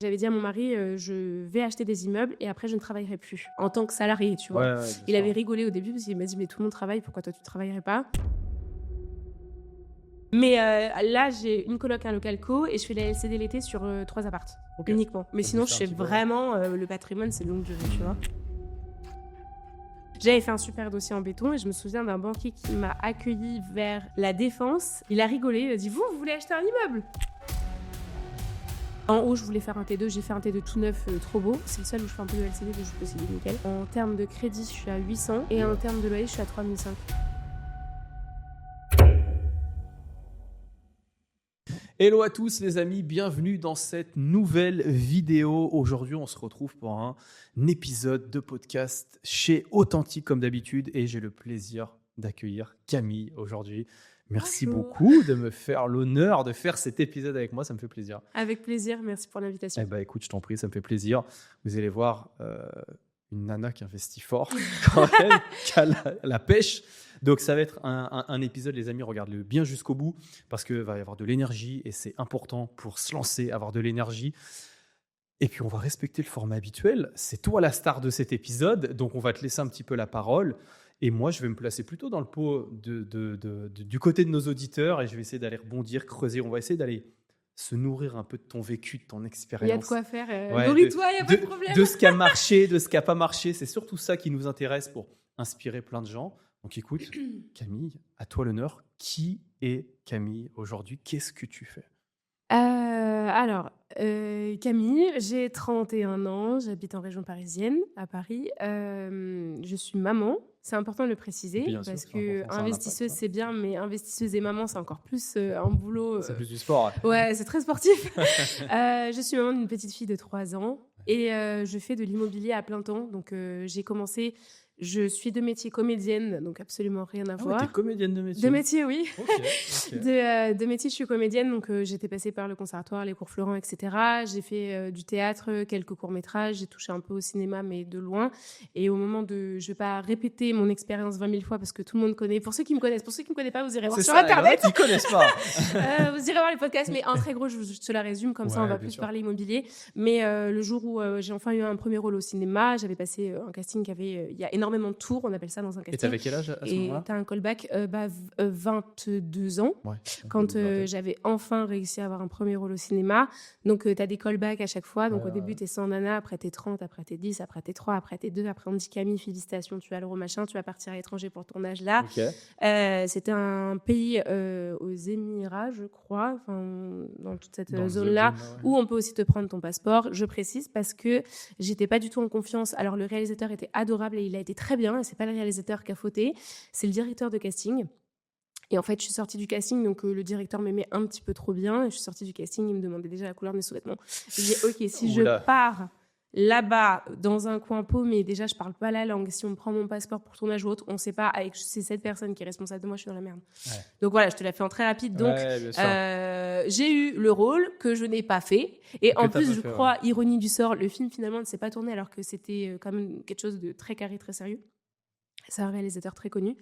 J'avais dit à mon mari, je vais acheter des immeubles et après je ne travaillerai plus en tant que salarié, tu vois. Ouais, Il avait rigolé au début parce qu'il m'a dit mais tout le monde travaille, pourquoi toi tu travaillerais pas? Mais là j'ai une coloc, un local co et je fais la LCD l'été sur 3 apparts uniquement. Mais sinon je fais vraiment le patrimoine, c'est longue durée, tu vois. J'avais fait un super dossier en béton et je me souviens d'un banquier qui m'a accueilli vers la Défense. Il a rigolé, il a dit vous voulez acheter un immeuble? En haut, je voulais faire un T2, j'ai fait un T2 tout neuf, trop beau. C'est le seul où je fais un peu de LCD, donc je peux essayer nickel. En termes de crédit, je suis à 800 et en termes de loyer, je suis à 3005. Hello à tous les amis, bienvenue dans cette nouvelle vidéo. Aujourd'hui, on se retrouve pour un épisode de podcast chez Authentique comme d'habitude et j'ai le plaisir d'accueillir Camille aujourd'hui. Merci beaucoup de me faire l'honneur de faire cet épisode avec moi, ça me fait plaisir. Avec plaisir, merci pour l'invitation. Eh ben, écoute, je t'en prie, ça me fait plaisir. Vous allez voir une nana qui investit fort quand même, qui a la pêche. Donc ça va être un épisode, les amis, regardez-le bien jusqu'au bout parce qu'il va y avoir de l'énergie et c'est important pour se lancer, avoir de l'énergie. Et puis on va respecter le format habituel. C'est toi la star de cet épisode, donc on va te laisser un petit peu la parole. Et moi, je vais me placer plutôt dans le pot du côté de nos auditeurs et je vais essayer d'aller rebondir, creuser. On va essayer d'aller se nourrir un peu de ton vécu, de ton expérience. Il y a de quoi faire. Nourris-toi, il n'y a pas de problème. De ce qui a marché, de ce qui n'a pas marché. C'est surtout ça qui nous intéresse pour inspirer plein de gens. Donc écoute, Camille, à toi l'honneur. Qui est Camille aujourd'hui? Qu'est-ce que tu fais? Camille, j'ai 31 ans, j'habite en région parisienne, à Paris. Je suis maman, c'est important de le préciser, bien parce sûr, que investisseuse, c'est bien, mais investisseuse et maman, c'est encore plus un boulot. C'est plus du sport. Ouais, c'est très sportif. Je suis maman d'une petite fille de 3 ans et je fais de l'immobilier à plein temps. Donc, j'ai commencé... Je suis de métier comédienne, donc absolument rien à voir. T'es comédienne de métier? De métier, oui. Okay. De métier, je suis comédienne, donc j'étais passée par le conservatoire, les cours Florent, etc. J'ai fait du théâtre, quelques courts-métrages, j'ai touché un peu au cinéma, mais de loin. Et au moment de... Je ne vais pas répéter mon expérience 20 000 fois parce que tout le monde connaît. Pour ceux qui me connaissent, pour ceux qui ne me connaissent pas, vous irez voir sur Internet. Ils ne connaissent pas. Vous irez voir les podcasts, mais en très gros, je te la résume, comme ça on va plus parler immobilier. Mais le jour où j'ai enfin eu un premier rôle au cinéma, j'avais passé un casting qui avait... Il y a énormément de tours, on appelle ça dans un casting. Et t'avais quel âge à ce moment-là? Et t'as un callback 22 ans, quand j'avais enfin réussi à avoir un premier rôle au cinéma. Donc t'as des callbacks à chaque fois. Donc au début t'es 100 nanas, après t'es 30, après t'es 10, après t'es 3, après t'es 2, après on dit Camille, félicitations, tu as l'euro machin, tu vas partir à l'étranger pour ton âge là. C'était un pays aux Émirats, je crois, dans toute cette zone-là, où on peut aussi te prendre ton passeport. Je précise parce que j'étais pas du tout en confiance. Alors le réalisateur était adorable et il a été très bien. Et c'est pas le réalisateur qui a fauté, c'est le directeur de casting. Et en fait, je suis sortie du casting, donc le directeur m'aimait un petit peu trop bien. Et je suis sortie du casting, il me demandait déjà la couleur de mes sous-vêtements. Je dis ok, si je pars là-bas, dans un coin paumé, déjà je parle pas la langue, si on me prend mon passeport pour tournage ou autre, on sait pas, avec c'est cette personne qui est responsable de moi, je suis dans la merde. Donc voilà, je te l'ai fait en très rapide. Donc j'ai eu le rôle que je n'ai pas fait, et en plus je crois, ironie du sort, le film finalement ne s'est pas tourné alors que c'était quand même quelque chose de très carré, très sérieux. C'est un réalisateur très connu.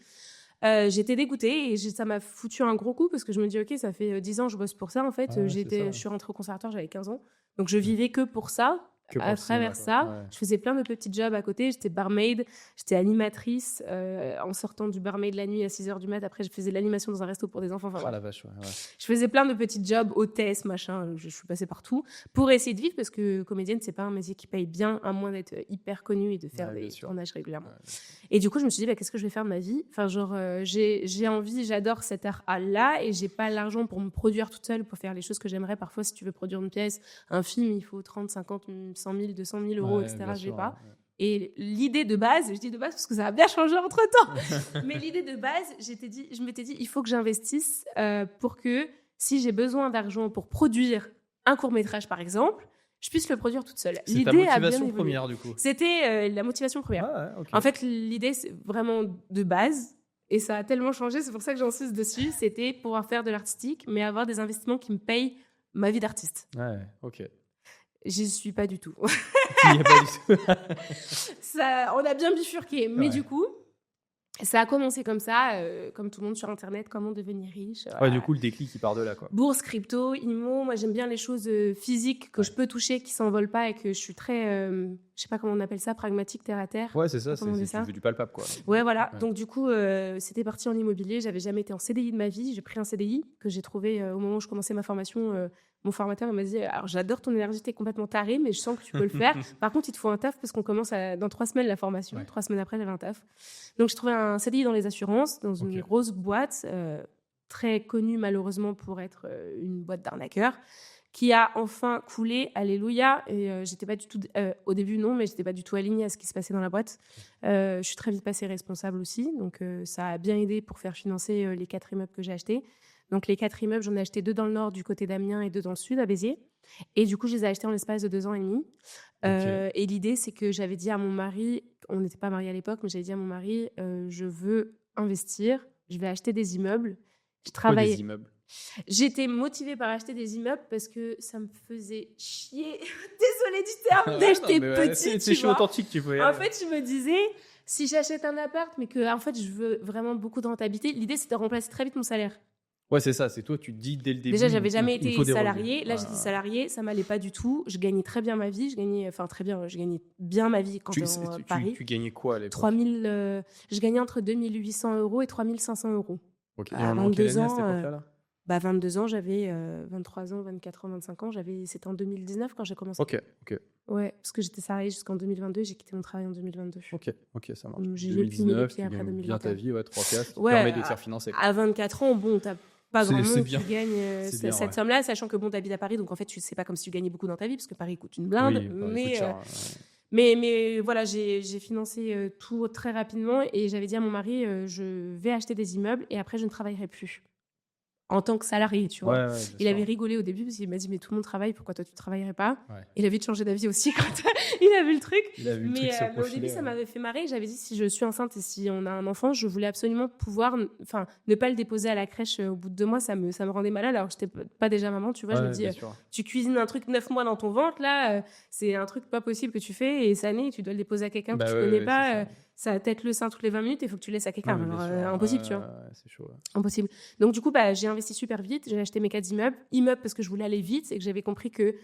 J'étais dégoûtée et ça m'a foutu un gros coup parce que je me dis ok, ça fait 10 ans que je bosse pour ça en fait. Je suis rentrée au conservatoire, j'avais 15 ans, donc je vivais que pour ça. À travers ça, je faisais plein de petits jobs à côté. J'étais barmaid, j'étais animatrice en sortant du barmaid la nuit à 6h du mat. Après, je faisais de l'animation dans un resto pour des enfants. Enfin, la vache, je faisais plein de petits jobs, hôtesse, machin. Je suis passée partout pour essayer de vivre parce que comédienne, c'est pas un métier qui paye bien, à moins d'être hyper connue et de faire des tournages régulièrement. Et du coup, je me suis dit, qu'est-ce que je vais faire de ma vie? Enfin, genre, j'ai envie, j'adore cet art-là et j'ai pas l'argent pour me produire toute seule, pour faire les choses que j'aimerais. Parfois, si tu veux produire une pièce, un film, il faut 30, 50, 100 000, 200 000 euros, etc. Je n'ai pas. Et l'idée de base, je dis de base parce que ça a bien changé entre-temps, mais l'idée de base, je m'étais dit, il faut que j'investisse pour que, si j'ai besoin d'argent pour produire un court-métrage, par exemple, je puisse le produire toute seule. C'est ta motivation première, du coup? C'était la motivation première. En fait, l'idée, c'est vraiment de base, et ça a tellement changé, c'est pour ça que j'insiste dessus, c'était pouvoir faire de l'artistique, mais avoir des investissements qui me payent ma vie d'artiste. J'y suis pas du tout. Tu n'y es pas du tout. On a bien bifurqué. Mais du coup, Ça a commencé comme ça, comme tout le monde sur Internet, comment devenir riche. Ouais, du coup, le déclic, il part de là, quoi. Bourse, crypto, IMO. Moi, j'aime bien les choses physiques que je peux toucher, qui s'envolent pas et que je suis très, je sais pas comment on appelle ça, pragmatique, terre à terre. Ouais, c'est ça. Tu veux du palpable, quoi. Ouais, voilà. Ouais. Donc, du coup, c'était parti en immobilier. J'avais jamais été en CDI de ma vie. J'ai pris un CDI que j'ai trouvé au moment où je commençais ma formation. Mon formateur m'a dit, alors j'adore ton énergie, t'es complètement taré, mais je sens que tu peux le faire. Par contre, il te faut un taf parce qu'on commence dans 3 semaines la formation. 3 semaines après, j'avais un taf. Donc, j'ai trouvé un CDI dans les assurances, dans une grosse boîte, très connue malheureusement pour être une boîte d'arnaqueurs, qui a enfin coulé, alléluia. Et j'étais pas du tout, au début non, mais j'étais pas du tout alignée à ce qui se passait dans la boîte. Je suis très vite passée responsable aussi, donc ça a bien aidé pour faire financer les 4 immeubles que j'ai achetés. Donc, les 4 immeubles, j'en ai acheté 2 dans le nord, du côté d'Amiens, et 2 dans le sud, à Béziers. Et du coup, je les ai achetés en l'espace de 2 ans et demi. Et l'idée, c'est que j'avais dit à mon mari, on n'était pas mariés à l'époque, mais j'avais dit à mon mari, je veux investir, je vais acheter des immeubles. Je travaillais. Des immeubles. J'étais motivée par acheter des immeubles parce que ça me faisait chier, désolée du terme, d'acheter petit. C'est chaud authentique, tu pouvais. En fait, je me disais, si j'achète un appart, mais que en fait, je veux vraiment beaucoup de rentabilité, l'idée, c'est de remplacer très vite mon salaire. Ouais, c'est ça, c'est toi, tu te dis dès le début. Déjà, j'avais jamais été salariée. Là, j'étais salariée, ça m'allait pas du tout. Je gagnais très bien ma vie. Je gagnais bien ma vie quand j'étais à Paris. Tu gagnais quoi à l'époque? 3000, je gagnais entre 2800 € et 3500 €. Ok. Et en quelle année à cette époque-là 22 ans, j'avais 23 ans, 24 ans, 25 ans. C'était en 2019 quand j'ai commencé. Ok. Ouais, parce que j'étais salariée jusqu'en 2022. J'ai quitté mon travail en 2022. Ok, ça marche. J'ai 2019, tu gagnes bien ta vie, 3 piastres, qui ouais, permet de te faire financer. À 24 ans, bon, t'as pas grand monde qui gagne cette somme-là, sachant que bon, t'habites à Paris, donc en fait, c'est pas comme si tu gagnais beaucoup dans ta vie, parce que Paris coûte une blinde. Oui, mais voilà, j'ai financé tout très rapidement et j'avais dit à mon mari, je vais acheter des immeubles et après, je ne travaillerai plus. En tant que salarié, tu vois. Il avait rigolé au début parce qu'il m'a dit, mais tout le monde travaille, pourquoi toi tu ne travaillerais pas? Il a vite changé d'avis aussi quand il a vu le truc. Mais au début, ça m'avait fait marrer. J'avais dit, si je suis enceinte et si on a un enfant, je voulais absolument pouvoir, ne pas le déposer à la crèche au bout de 2 mois, ça me rendait malade alors que je n'étais pas déjà maman, tu vois. Je me dis, tu cuisines un truc 9 mois dans ton ventre, là, c'est un truc pas possible que tu fais et ça naît, tu dois le déposer à quelqu'un que tu connais pas. Ça tète le sein toutes les 20 minutes et il faut que tu laisses à quelqu'un. Impossible, tu vois. C'est chaud. Impossible. Donc, du coup, j'ai investi super vite. J'ai acheté mes 4 immeubles parce que je voulais aller vite et que j'avais compris que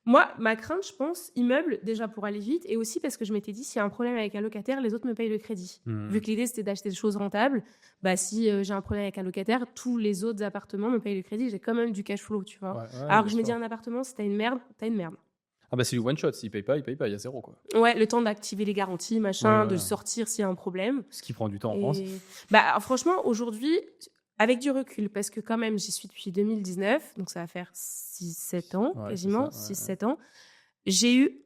moi, ma crainte, je pense, immeuble, déjà pour aller vite et aussi parce que je m'étais dit, s'il y a un problème avec un locataire, les autres me payent le crédit. Vu que l'idée, c'était d'acheter des choses rentables, si j'ai un problème avec un locataire, tous les autres appartements me payent le crédit. J'ai quand même du cash flow, tu vois. Alors que je me dis, un appartement, si t'as une merde, t'as une merde. Ah c'est du one shot, s'il paye pas, il y a zéro quoi. Ouais, le temps d'activer les garanties, machin, de sortir s'il y a un problème. Ce qui prend du temps en France. Franchement, aujourd'hui, avec du recul, parce que quand même, j'y suis depuis 2019, donc ça va faire 6-7 ans, quasiment, 6-7 ans, j'ai eu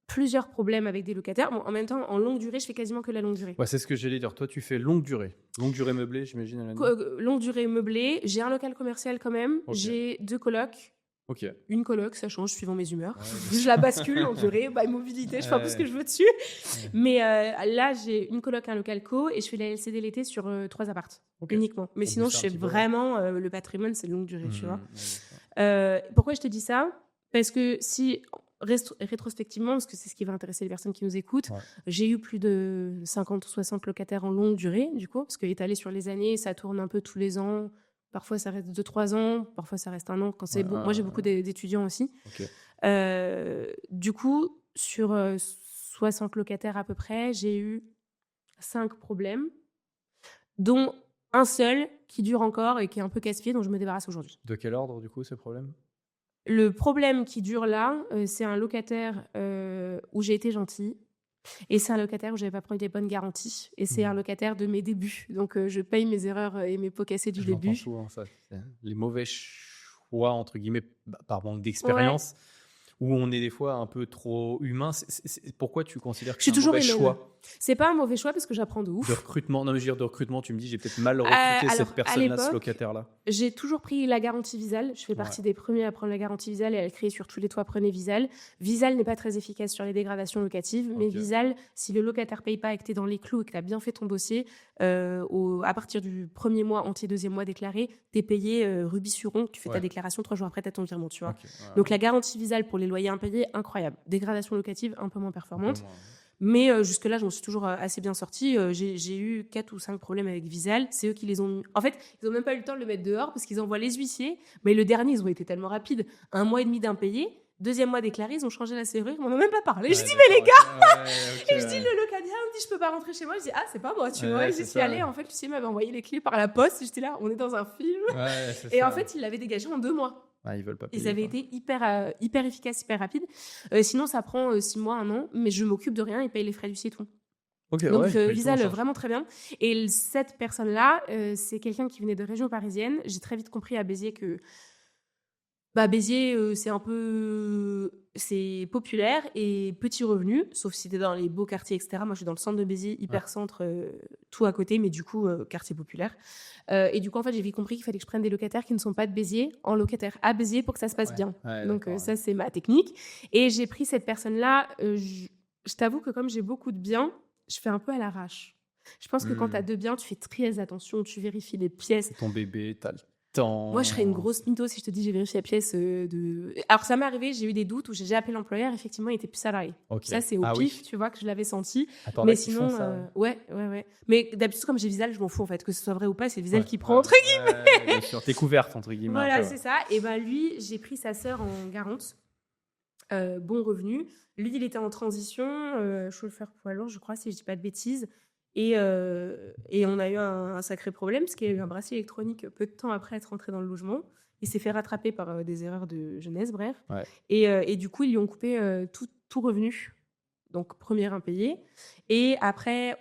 plusieurs problèmes avec des locataires. Bon, en même temps, en longue durée, je fais quasiment que la longue durée. Ouais, c'est ce que j'allais dire. Toi, tu fais longue durée. Longue durée meublée, j'imagine, à l'année. Longue durée meublée. J'ai un local commercial quand même. J'ai 2 colocs. Une coloc, ça change suivant mes humeurs. Je la bascule en durée, mobilité, je fais un peu ce que je veux dessus. Mais là, j'ai une coloc, un local co et je fais la LCD l'été sur 3 appartes uniquement. Mais sinon, je fais vraiment le patrimoine, c'est longue durée, tu vois. Pourquoi je te dis ça? Parce que si, rétrospectivement, parce que c'est ce qui va intéresser les personnes qui nous écoutent, j'ai eu plus de 50 ou 60 locataires en longue durée, du coup, parce qu'étalé sur les années, ça tourne un peu tous les ans. Parfois, ça reste 2-3 ans. Parfois, ça reste 1 an. Quand c'est bon. Moi, j'ai beaucoup d'étudiants aussi. Du coup, sur 60 locataires à peu près, j'ai eu 5 problèmes, dont un seul qui dure encore et qui est un peu casse-pied, dont je me débarrasse aujourd'hui. De quel ordre, du coup, ce problème? Le problème qui dure là, c'est un locataire où j'ai été gentille. Et c'est un locataire où je n'avais pas pris des bonnes garanties. Et c'est un locataire de mes débuts. Donc, je paye mes erreurs et mes pots cassés du début. Souvent, ça. Les mauvais choix, entre guillemets, par manque d'expérience, où on est des fois un peu trop humain. Pourquoi tu considères que c'est un mauvais choix? C'est pas un mauvais choix parce que j'apprends de ouf. De recrutement, non mais je veux dire de recrutement, tu me dis j'ai peut-être mal recruté cette personne-là, ce locataire-là. J'ai toujours pris la garantie Visal. Je fais partie des premiers à prendre la garantie Visal et à le créer sur tous les toits. Prenez Visal. Visal n'est pas très efficace sur les dégradations locatives, mais Visal, si le locataire paye pas et que tu es dans les clous et que tu as bien fait ton dossier, à partir du premier mois entier, deuxième mois déclaré, tu es payé rubis sur rond. Tu fais ta déclaration 3 jours après, tu as ton virement, tu vois. Donc la garantie Visal pour les loyers impayés, incroyable. Dégradation locative un peu moins performante. Mais jusque-là, je m'en suis toujours assez bien sortie. J'ai eu 4 ou 5 problèmes avec Visal. C'est eux qui les ont mis. En fait, ils n'ont même pas eu le temps de le mettre dehors parce qu'ils envoient les huissiers. Mais le dernier, ils ont été tellement rapides. 1 mois et demi d'impayé. 2e mois déclaré, ils ont changé la serrure. Ils m'en ont même pas parlé. Je dis, mais les gars, et je dis, le locataire me dit, je peux pas rentrer chez moi. Je dis, ah, c'est pas moi, tu vois. Et j'y suis allée. En fait, l'huissier m'avait envoyé les clés par la poste. J'étais là, on est dans un film. Et en fait, il l'avait dégagé en 2 mois. Ils veulent pas payer, ils avaient été hyper efficaces, hyper rapides. Sinon, ça prend 6 mois, 1 an, mais je m'occupe de rien, ils payent les frais d'huissier et tout. Donc, Visal, vraiment très bien. Et cette personne-là, c'est quelqu'un qui venait de région parisienne. J'ai très vite compris à Béziers que Béziers, c'est populaire et petit revenu, sauf si t'es dans les beaux quartiers, etc. Moi, je suis dans le centre de Béziers, hyper centre, tout à côté, mais du coup, quartier populaire. Et du coup, en fait, j'ai vite compris qu'il fallait que je prenne des locataires qui ne sont pas de Béziers en locataire à Béziers pour que ça se passe bien. Donc, ça, c'est ma technique. Et j'ai pris cette personne-là. Je t'avoue que comme j'ai beaucoup de biens, je fais un peu à l'arrache. Je pense que quand t'as 2 biens, tu fais très attention, tu vérifies les pièces. C'est ton bébé, t'as le temps. Moi, je serais une grosse mytho si je te dis j'ai vérifié la pièce Alors, ça m'est arrivé, j'ai eu des doutes où j'ai appelé l'employeur, effectivement, il était plus salarié. Ça, c'est au pif, tu vois, que je l'avais senti. Attends, mais sinon, ouais. Mais d'habitude, comme j'ai Visal, je m'en fous, en fait. Que ce soit vrai ou pas, c'est Visal qui prend, entre guillemets. Bien sûr, t'es couverte, entre guillemets. Voilà, c'est ça. Et lui, j'ai pris sa sœur en garante. Bon revenu. Lui, il était en transition, chauffeur poids lourd, je crois, si je dis pas de bêtises. Et on a eu un sacré problème, parce qu'il y a eu un bracelet électronique peu de temps après être rentré dans le logement. Il s'est fait rattraper par des erreurs de jeunesse, bref. Et du coup, ils lui ont coupé tout revenu. Donc, premier impayé. Et après,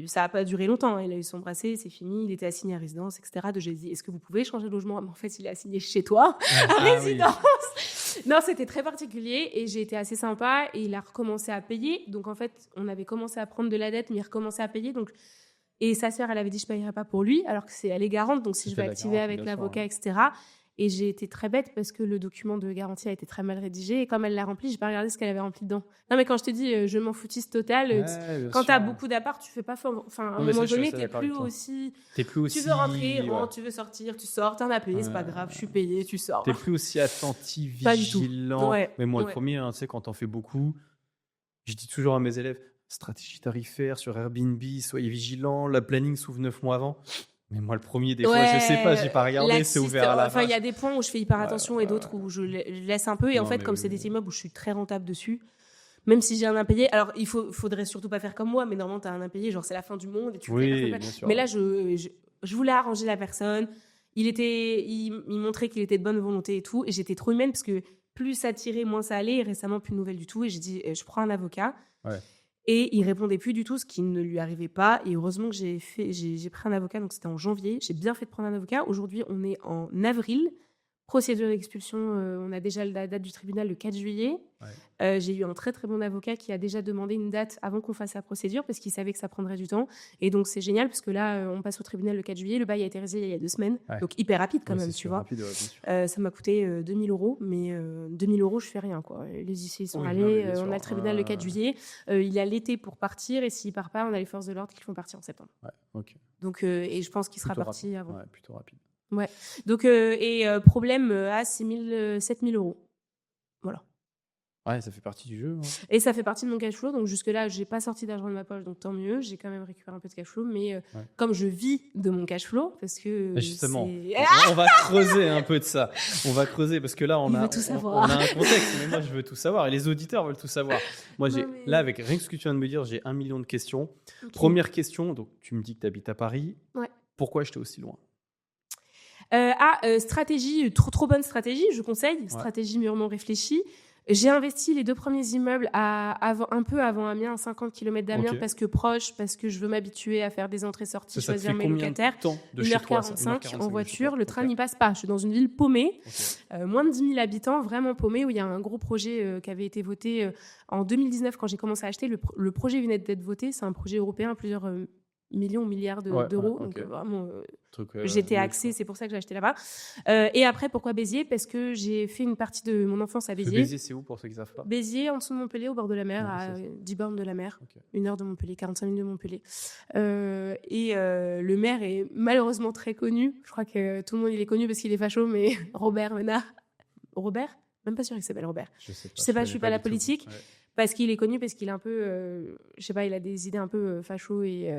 ça n'a pas duré longtemps. Il a eu son bracelet, c'est fini. Il était assigné à résidence, etc. J'ai dit, est-ce que vous pouvez changer de logement? Mais en fait, il est assigné chez toi, à résidence. Non, c'était très particulier et j'ai été assez sympa et il a recommencé à payer. Donc, en fait, on avait commencé à prendre de la dette, mais il recommençait à payer. Donc, et sa sœur, elle avait dit, je ne payerai pas pour lui, alors que elle est garante. Donc, si je vais activer avec l'avocat, etc. Et j'ai été très bête parce que le document de garantie a été très mal rédigé. Et comme elle l'a rempli, je n'ai pas regardé ce qu'elle avait rempli dedans. Non, mais quand je te dis, je m'en foutisse total, quand tu as beaucoup d'appart, tu ne fais pas... Enfin, à un moment donné, tu n'es plus aussi... Tu veux rentrer, tu veux sortir, tu sors, tu en as payé, c'est pas grave, je suis payé, tu sors. Tu n'es plus aussi attentif, vigilant. Mais moi, le premier, tu sais, quand tu en fais beaucoup, je dis toujours à mes élèves, stratégie tarifaire sur Airbnb, soyez vigilants, la planning s'ouvre 9 mois avant. Mais moi, le premier, des fois, je sais pas, j'ai pas regardé, c'est ouvert à la fin. Il y a des points où je fais hyper attention et d'autres où je laisse un peu. Et en fait, comme c'est des immeubles où je suis très rentable dessus, même si j'ai un impayé, alors il faudrait surtout pas faire comme moi, mais normalement, tu as un impayé, genre c'est la fin du monde et tu fais bien sûr. Mais là, je voulais arranger la personne. Il montrait qu'il était de bonne volonté et tout. Et j'étais trop humaine parce que plus ça tirait, moins ça allait. Et récemment, plus de nouvelles du tout. Et j'ai dit, je prends un avocat. Et il répondait plus du tout, ce qui ne lui arrivait pas. Et heureusement que j'ai pris un avocat, donc c'était en janvier. J'ai bien fait de prendre un avocat. Aujourd'hui, on est en avril. Procédure d'expulsion, on a déjà la date du tribunal le 4 juillet. J'ai eu un très très bon avocat qui a déjà demandé une date avant qu'on fasse la procédure parce qu'il savait que ça prendrait du temps. Et donc c'est génial parce que là, on passe au tribunal le 4 juillet. Le bail a été résilié il y a 2 semaines. Donc hyper rapide quand même, tu vois. Rapide, ça m'a coûté 2 000 €, mais 2 000 €, je fais rien, quoi. Les huissiers sont allés. On a le tribunal le 4 juillet. Il y a l'été pour partir et s'il part pas, on a les forces de l'ordre qui le font partir en septembre. Donc, et je pense qu'il sera parti avant. Plutôt rapide. Ouais. Donc, problème à 7 000 €. Voilà. Ouais, ça fait partie du jeu. Et ça fait partie de mon cash flow. Donc, jusque-là, je n'ai pas sorti d'argent de ma poche, donc tant mieux. J'ai quand même récupéré un peu de cash flow. Mais comme je vis de mon cash flow, parce que. Justement, on va creuser un peu de ça. On va creuser parce que là, on a un contexte. Mais moi, je veux tout savoir. Et les auditeurs veulent tout savoir. Moi, là, avec rien que ce que tu viens de me dire, j'ai 1 million de questions. Première question. Donc, tu me dis que tu habites à Paris. Pourquoi acheter aussi loin? Stratégie, trop bonne stratégie, je conseille. Stratégie mûrement réfléchie. J'ai investi les 2 premiers immeubles un peu avant Amiens, à 50 km d'Amiens, parce que proche, parce que je veux m'habituer à faire des entrées-sorties, choisir mes locataires. 1h45 en voiture. Le train n'y passe pas. Je suis dans une ville paumée, moins de 10 000 habitants, vraiment paumée, où il y a un gros projet qui avait été voté en 2019 quand j'ai commencé à acheter. Le projet venait d'être voté. C'est un projet européen à plusieurs millions, milliards d'euros. Donc vraiment, j'étais axée, c'est pour ça que j'ai acheté là-bas. Et après, pourquoi Béziers? Parce que j'ai fait une partie de mon enfance à Béziers. Béziers, c'est où pour ceux qui ne savent pas? Béziers, en dessous de Montpellier, au bord de la mer, à 10 bornes de la mer. 1 heure de Montpellier, 45 minutes de Montpellier. Le maire est malheureusement très connu. Je crois que tout le monde il est connu parce qu'il est facho, mais Robert Menard. Robert? Même pas sûr qu'il s'appelle Robert. Je sais pas, je suis pas la politique. parce qu'il est connu, parce qu'il est un peu, je sais pas, il a des idées un peu facho et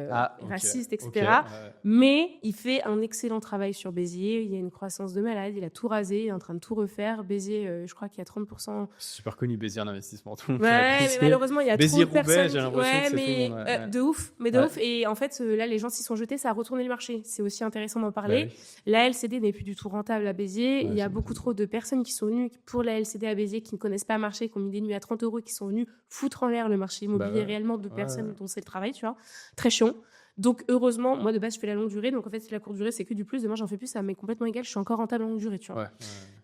racistes, etc. Okay, ouais. Mais il fait un excellent travail sur Béziers. Il y a une croissance de malade. Il a tout rasé. Il est en train de tout refaire. Béziers, je crois qu'il y a 30%. C'est super connu, Béziers en investissement. Tout le monde Ouais, mais malheureusement, il y a trop de personnes. J'ai l'impression que c'est mais tout le monde, ouais. de ouf. Mais de ouf. Et en fait, là, les gens s'y sont jetés. Ça a retourné le marché. C'est aussi intéressant d'en parler. Bah oui. La LCD n'est plus du tout rentable à Béziers. Ouais, il y a beaucoup trop de personnes qui sont venues pour la LCD à Béziers, qui ne connaissent pas le marché, qui ont mis des nuits à 30 €, qui sont venues foutre en l'air le marché immobilier réellement de personnes dont c'est le travail, tu vois. Très chiant. Donc, heureusement, moi, de base, je fais la longue durée. Donc, en fait, la courte durée, c'est que du plus. Demain, j'en fais plus. Ça m'est complètement égal. Je suis encore rentable en longue durée, tu vois. Ouais.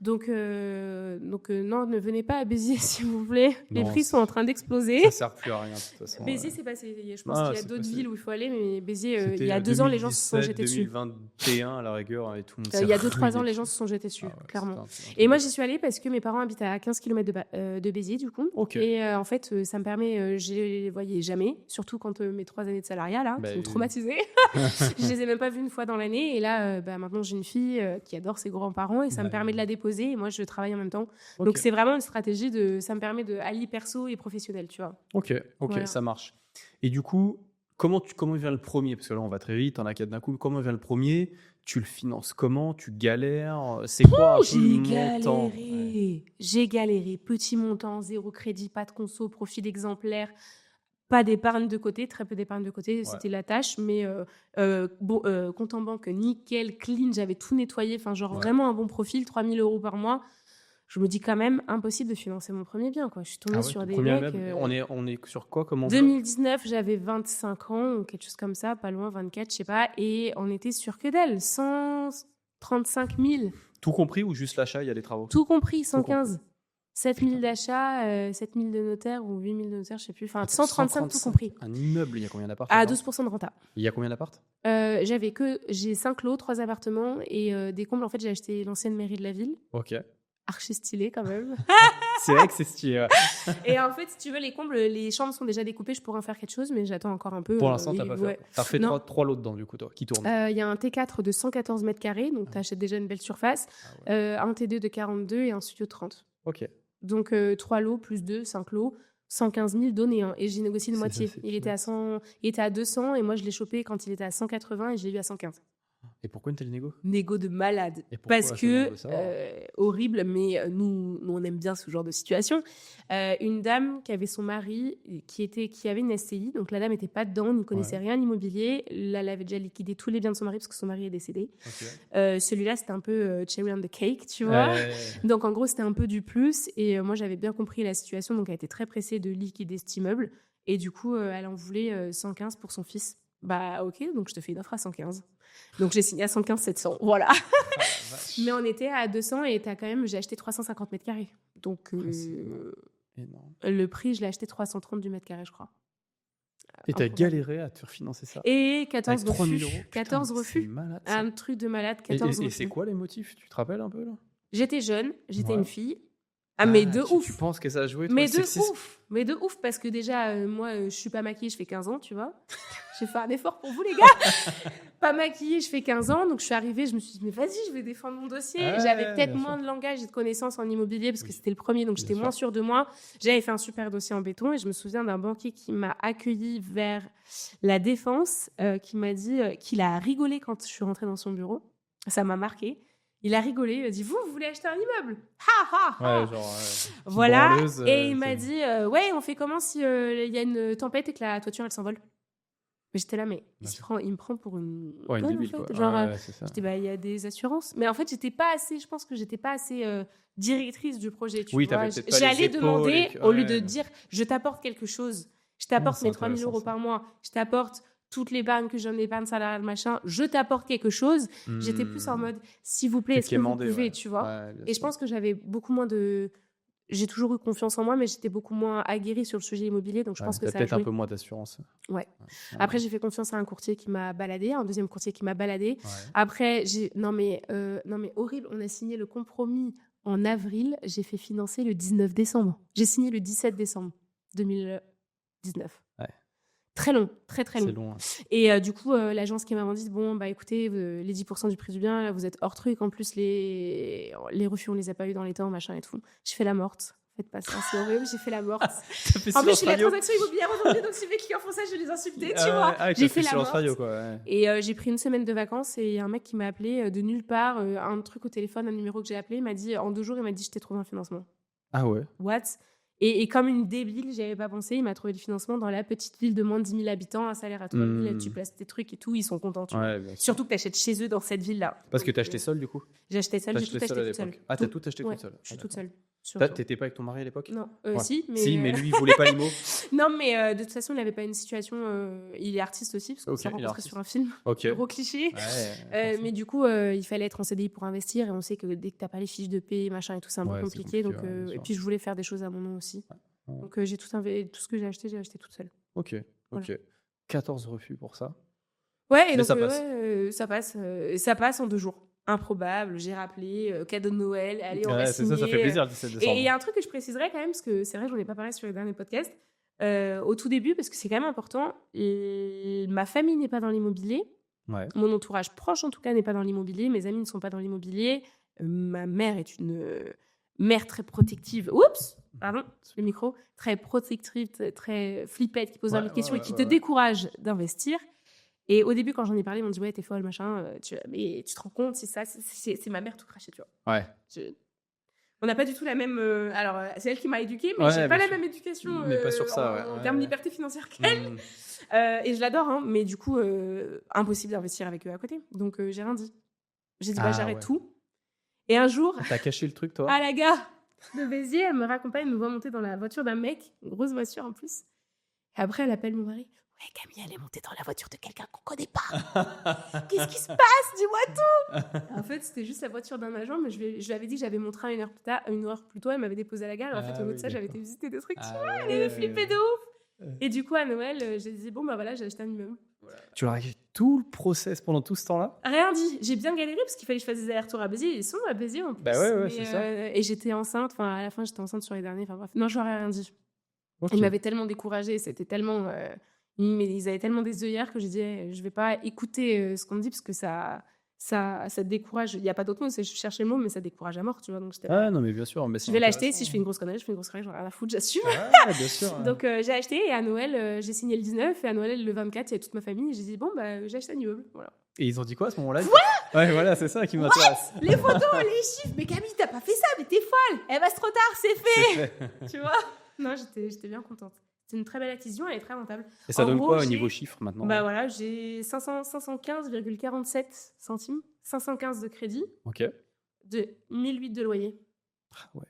Donc, non, ne venez pas à Béziers, s'il vous plaît. Les prix sont en train d'exploser. Ça sert plus à rien, de toute façon. Béziers, c'est passé. Je pense qu'il y a d'autres villes où il faut aller. Mais Béziers, il y a 2017, 2 ans, les gens se sont jetés dessus. 2021, à la rigueur, et tout le monde il y a 2-3 ans, les gens se sont jetés dessus, clairement. Et moi, j'y suis allée parce que mes parents habitent à 15 km de Béziers, du coup. Okay. Et en fait, ça me permet, je les voyais jamais, surtout quand mes 3 années de salariat, là, qui m'ont traumatisée. Je les ai même pas vus une fois dans l'année. Et là, maintenant, j'ai une fille qui adore ses grands-parents et ça me permet de la déposer. Et moi, je travaille en même temps. Okay. Donc, c'est vraiment une stratégie ça me permet de allier perso et professionnel, tu vois. Ok, voilà. Ça marche. Et du coup, comment vient le premier? Parce que là, on va très vite, on a 4 d'un coup. Comment vient le premier? Tu le finances comment? Tu galères? C'est quoi un peu le montant? J'ai galéré. Petit montant, 0 crédit, pas de conso, profil exemplaire. Pas d'épargne de côté, très peu d'épargne de côté, c'était la tâche, mais compte en banque nickel, clean, j'avais tout nettoyé, enfin vraiment un bon profil, 3 000 € par mois. Je me dis quand même, impossible de financer mon premier bien, quoi. Je suis tombée sur des mecs... On est sur quoi comme 2019, j'avais 25 ans, ou quelque chose comme ça, pas loin, 24, je sais pas, et on était sur que dalle, 135 000. Tout compris ou juste l'achat, il y a des travaux? Tout compris, 115. 7 000 d'achat, 7 000 de notaire ou 8 000 de notaire, je sais plus. Enfin, 135 tout compris. Un immeuble, il y a combien d'apparts? À 12% de renta. Il y a combien d'apparts? J'ai 5 lots, 3 appartements et des combles. En fait, j'ai acheté l'ancienne mairie de la ville. Ok. Archi stylé quand même. C'est vrai que c'est stylé. Ouais. Et en fait, si tu veux, les combles, les chambres sont déjà découpées. Je pourrais en faire quelque chose, mais j'attends encore un peu. Pour l'instant, t'as pas fait. T'as fait 3 lots dedans, du coup, toi, qui tournent. Il y a un T4 de 114 mètres carrés, donc t'achètes déjà une belle surface. Un T2 de 42 et un studio de 30. Ok. Donc 3 lots plus 2, 5 lots, 115 000 donnés. Hein, et j'ai négocié de moitié. Il était à 200 et moi je l'ai chopé quand il était à 180 et je l'ai eu à 115. Et pourquoi une telle négo? Négo de malade. Parce que, horrible, mais nous, on aime bien ce genre de situation. Une dame qui avait son mari qui avait une SCI, donc la dame n'était pas dedans, n'y connaissait rien à l'immobilier. Là, elle avait déjà liquidé tous les biens de son mari parce que son mari est décédé. Okay. Celui-là, c'était un peu cherry on the cake, tu vois. Donc, en gros, c'était un peu du plus. Et moi, j'avais bien compris la situation, donc elle était très pressée de liquider cet immeuble. Et du coup, elle en voulait 115 pour son fils. Bah, ok, donc je te fais une offre à 115. Donc, j'ai signé à 115 700, voilà. Mais on était à 200 et j'ai acheté 350 mètres carrés. Donc, énorme. Le prix, je l'ai acheté 330 du mètre carré, je crois. Et t'as galéré à te faire financer ça? Et 14 avec refus. 3 000 €. 14 refus. Malade, un truc de malade, 14 refus. Et c'est quoi les motifs? Tu te rappelles un peu, là? J'étais jeune, j'étais une fille. Mais de ouf. Tu penses que ça a joué, toi? Mais de ouf, parce que déjà, moi, je suis pas maquillée, je fais 15 ans, tu vois. J'ai fait un effort pour vous, les gars. Pas maquillée, je fais 15 ans, donc je suis arrivée, je me suis dit, mais vas-y, je vais défendre mon dossier. J'avais peut-être moins de langage et de connaissances en immobilier, parce que c'était le premier, donc j'étais moins sûre de moi. J'avais fait un super dossier en béton, et je me souviens d'un banquier qui m'a accueillie vers la Défense, qui m'a dit qu'il a rigolé quand je suis rentrée dans son bureau. Ça m'a marqué. Il a rigolé, il a dit, vous voulez acheter un immeuble? Ha, ha, ha. Voilà, et il m'a dit, ouais, on fait comment si il y a une tempête et que la toiture, elle s'envole? Mais j'étais là, mais il me prend pour une conne, débile, en fait. quoi. Genre, j'étais, il y a des assurances. Mais en fait, je pense que j'étais pas assez directrice du projet, tu vois. J'allais demander, au lieu de dire, je t'apporte quelque chose, je t'apporte mes 3 000 € par mois, je t'apporte toutes les épargnes que j'en ai, épargne salariale, machin, je t'apporte quelque chose. J'étais plus en mode, s'il vous plaît, est-ce que vous pouvez, tu vois. Et je pense que j'avais beaucoup moins de... J'ai toujours eu confiance en moi, mais j'étais beaucoup moins aguerrie sur le sujet immobilier, donc je pense que ça a peut-être joué. un peu moins d'assurance. Ouais. Après, j'ai fait confiance à un courtier qui m'a baladé, un deuxième courtier qui m'a baladé. Après, non mais horrible, on a signé le compromis en avril, j'ai fait financer le 19 décembre. J'ai signé le 17 décembre 2019. Ouais. Très long, très long. C'est long. Hein. Et du coup, l'agence qui m'a dit, bon, bah écoutez, les 10% du prix du bien, là, vous êtes hors truc. En plus, les refus, on les a pas eu dans les temps, machin et tout. Je fais la morte. Faites pas ça, c'est horrible, j'ai fait la morte. En plus, je fais la transaction immobilière aujourd'hui, donc si mes clients font ça, je vais les insulter, tu vois. J'ai fait la morte. Quoi, ouais. Et j'ai pris une semaine de vacances et il y a un mec qui m'a appelé de nulle part, un truc au téléphone, un numéro que j'ai appelé, il m'a dit, en 2 jours, il m'a dit, je t'ai trouvé un financement. Ah ouais. What? Et comme une débile, j'y avais pas pensé, il m'a trouvé du financement dans la petite ville de moins de 10 000 habitants, un salaire à 3 000, tu places tes trucs et tout, ils sont contents. Surtout que tu achètes chez eux dans cette ville-là. Parce que tu acheté seul du coup? J'ai acheté seul, j'ai tout acheté toute seule. Ah, t'as tout acheté toute seule? Je suis toute seule. T'étais pas avec ton mari à l'époque? Non, ouais. Si, mais lui, il voulait pas l'IMO. Non, mais de toute façon, il n'avait pas une situation. Il est artiste aussi, parce qu'on s'est rencontrés sur un film. Gros cliché. Ouais, mais du coup, il fallait être en CDI pour investir, et on sait que dès que t'as pas les fiches de paie, machin et tout, c'est un peu compliqué. Donc, et puis, je voulais faire des choses à mon nom aussi. Ouais. Donc, j'ai tout ce que j'ai acheté toute seule. Ok. Voilà. 14 refus pour ça. Ouais, et donc ça passe. Ça passe en 2 jours. Improbable, j'ai rappelé, cadeau de Noël, allez, on va signer. Ça fait plaisir le 17 décembre. Et il y a un truc que je préciserais quand même, parce que c'est vrai, j'en ai pas parlé sur les derniers podcasts, au tout début, parce que c'est quand même important, ma famille n'est pas dans l'immobilier, mon entourage proche en tout cas n'est pas dans l'immobilier, mes amis ne sont pas dans l'immobilier, ma mère est une mère très protective, le micro, très protective, très flippette, qui pose des questions et qui te décourage d'investir. Et au début, quand j'en ai parlé, ils m'ont dit ouais, t'es folle, machin. Mais tu te rends compte, c'est ma mère tout crachée, tu vois. Ouais. On n'a pas du tout la même. Alors, c'est elle qui m'a éduquée, mais j'ai pas la même éducation. Mais pas sur ça, en termes de liberté financière qu'elle. Et je l'adore, hein, mais du coup, impossible d'investir avec eux à côté. Donc, j'ai rien dit. J'ai dit j'arrête tout. Et un jour. T'as caché le truc, toi? La gare de Béziers, elle me raccompagne, elle me voit monter dans la voiture d'un mec, une grosse voiture en plus. Et après, elle appelle mon mari. Ouais, Camille, elle est montée dans la voiture de quelqu'un qu'on connaît pas. Qu'est-ce qui se passe? Dis-moi tout. En fait, c'était juste la voiture d'un agent, mais je lui avais dit que j'avais mon train une heure plus tôt. Elle m'avait déposé à la gare. Et en fait, au lieu de ça, j'avais été visiter des trucs. Elle avait flippé de ouf. Et du coup, à Noël, j'ai dit bon, bah voilà, j'ai acheté un immeuble. Voilà. Tu as fait tout le process pendant tout ce temps-là? Rien dit. J'ai bien galéré parce qu'il fallait que je fasse des allers-retours à Béziers. Ils sont à Béziers en plus. Bah ouais, c'est ça. Et j'étais enceinte. Enfin, à la fin, j'étais enceinte sur les derniers. Enfin bref, non, je n'aurais rien dit. Ils m'avaient tellement découragée. C'était tellement. Mais ils avaient tellement des œillères que je disais je vais pas écouter ce qu'on me dit parce que ça te décourage. Il n'y a pas d'autre mot, je cherchais le mot, mais ça décourage à mort, tu vois. Donc non, mais bien sûr. Mais je vais l'acheter. Si je fais une grosse connerie, j'en ai rien à foutre, j'assume. Bien sûr. Donc j'ai acheté et à Noël, j'ai signé le 19 et à Noël, le 24, il y a toute ma famille. Et j'ai dit bon, bah, j'ai acheté un immeuble. Voilà. Et ils ont dit quoi à ce moment-là? Quoi? Ouais, voilà, c'est ça qui m'intéresse. Les photos, les chiffres. Mais Camille, t'as pas fait ça, mais t'es folle. Elle va trop tard, c'est fait. Tu vois? Non, j'étais bien contente. C'est une très belle acquisition, elle est très rentable. Et ça donne quoi au niveau chiffre maintenant? Bah voilà, j'ai 515,47 centimes, 515 de crédit, de 1008 de loyer. Ouais.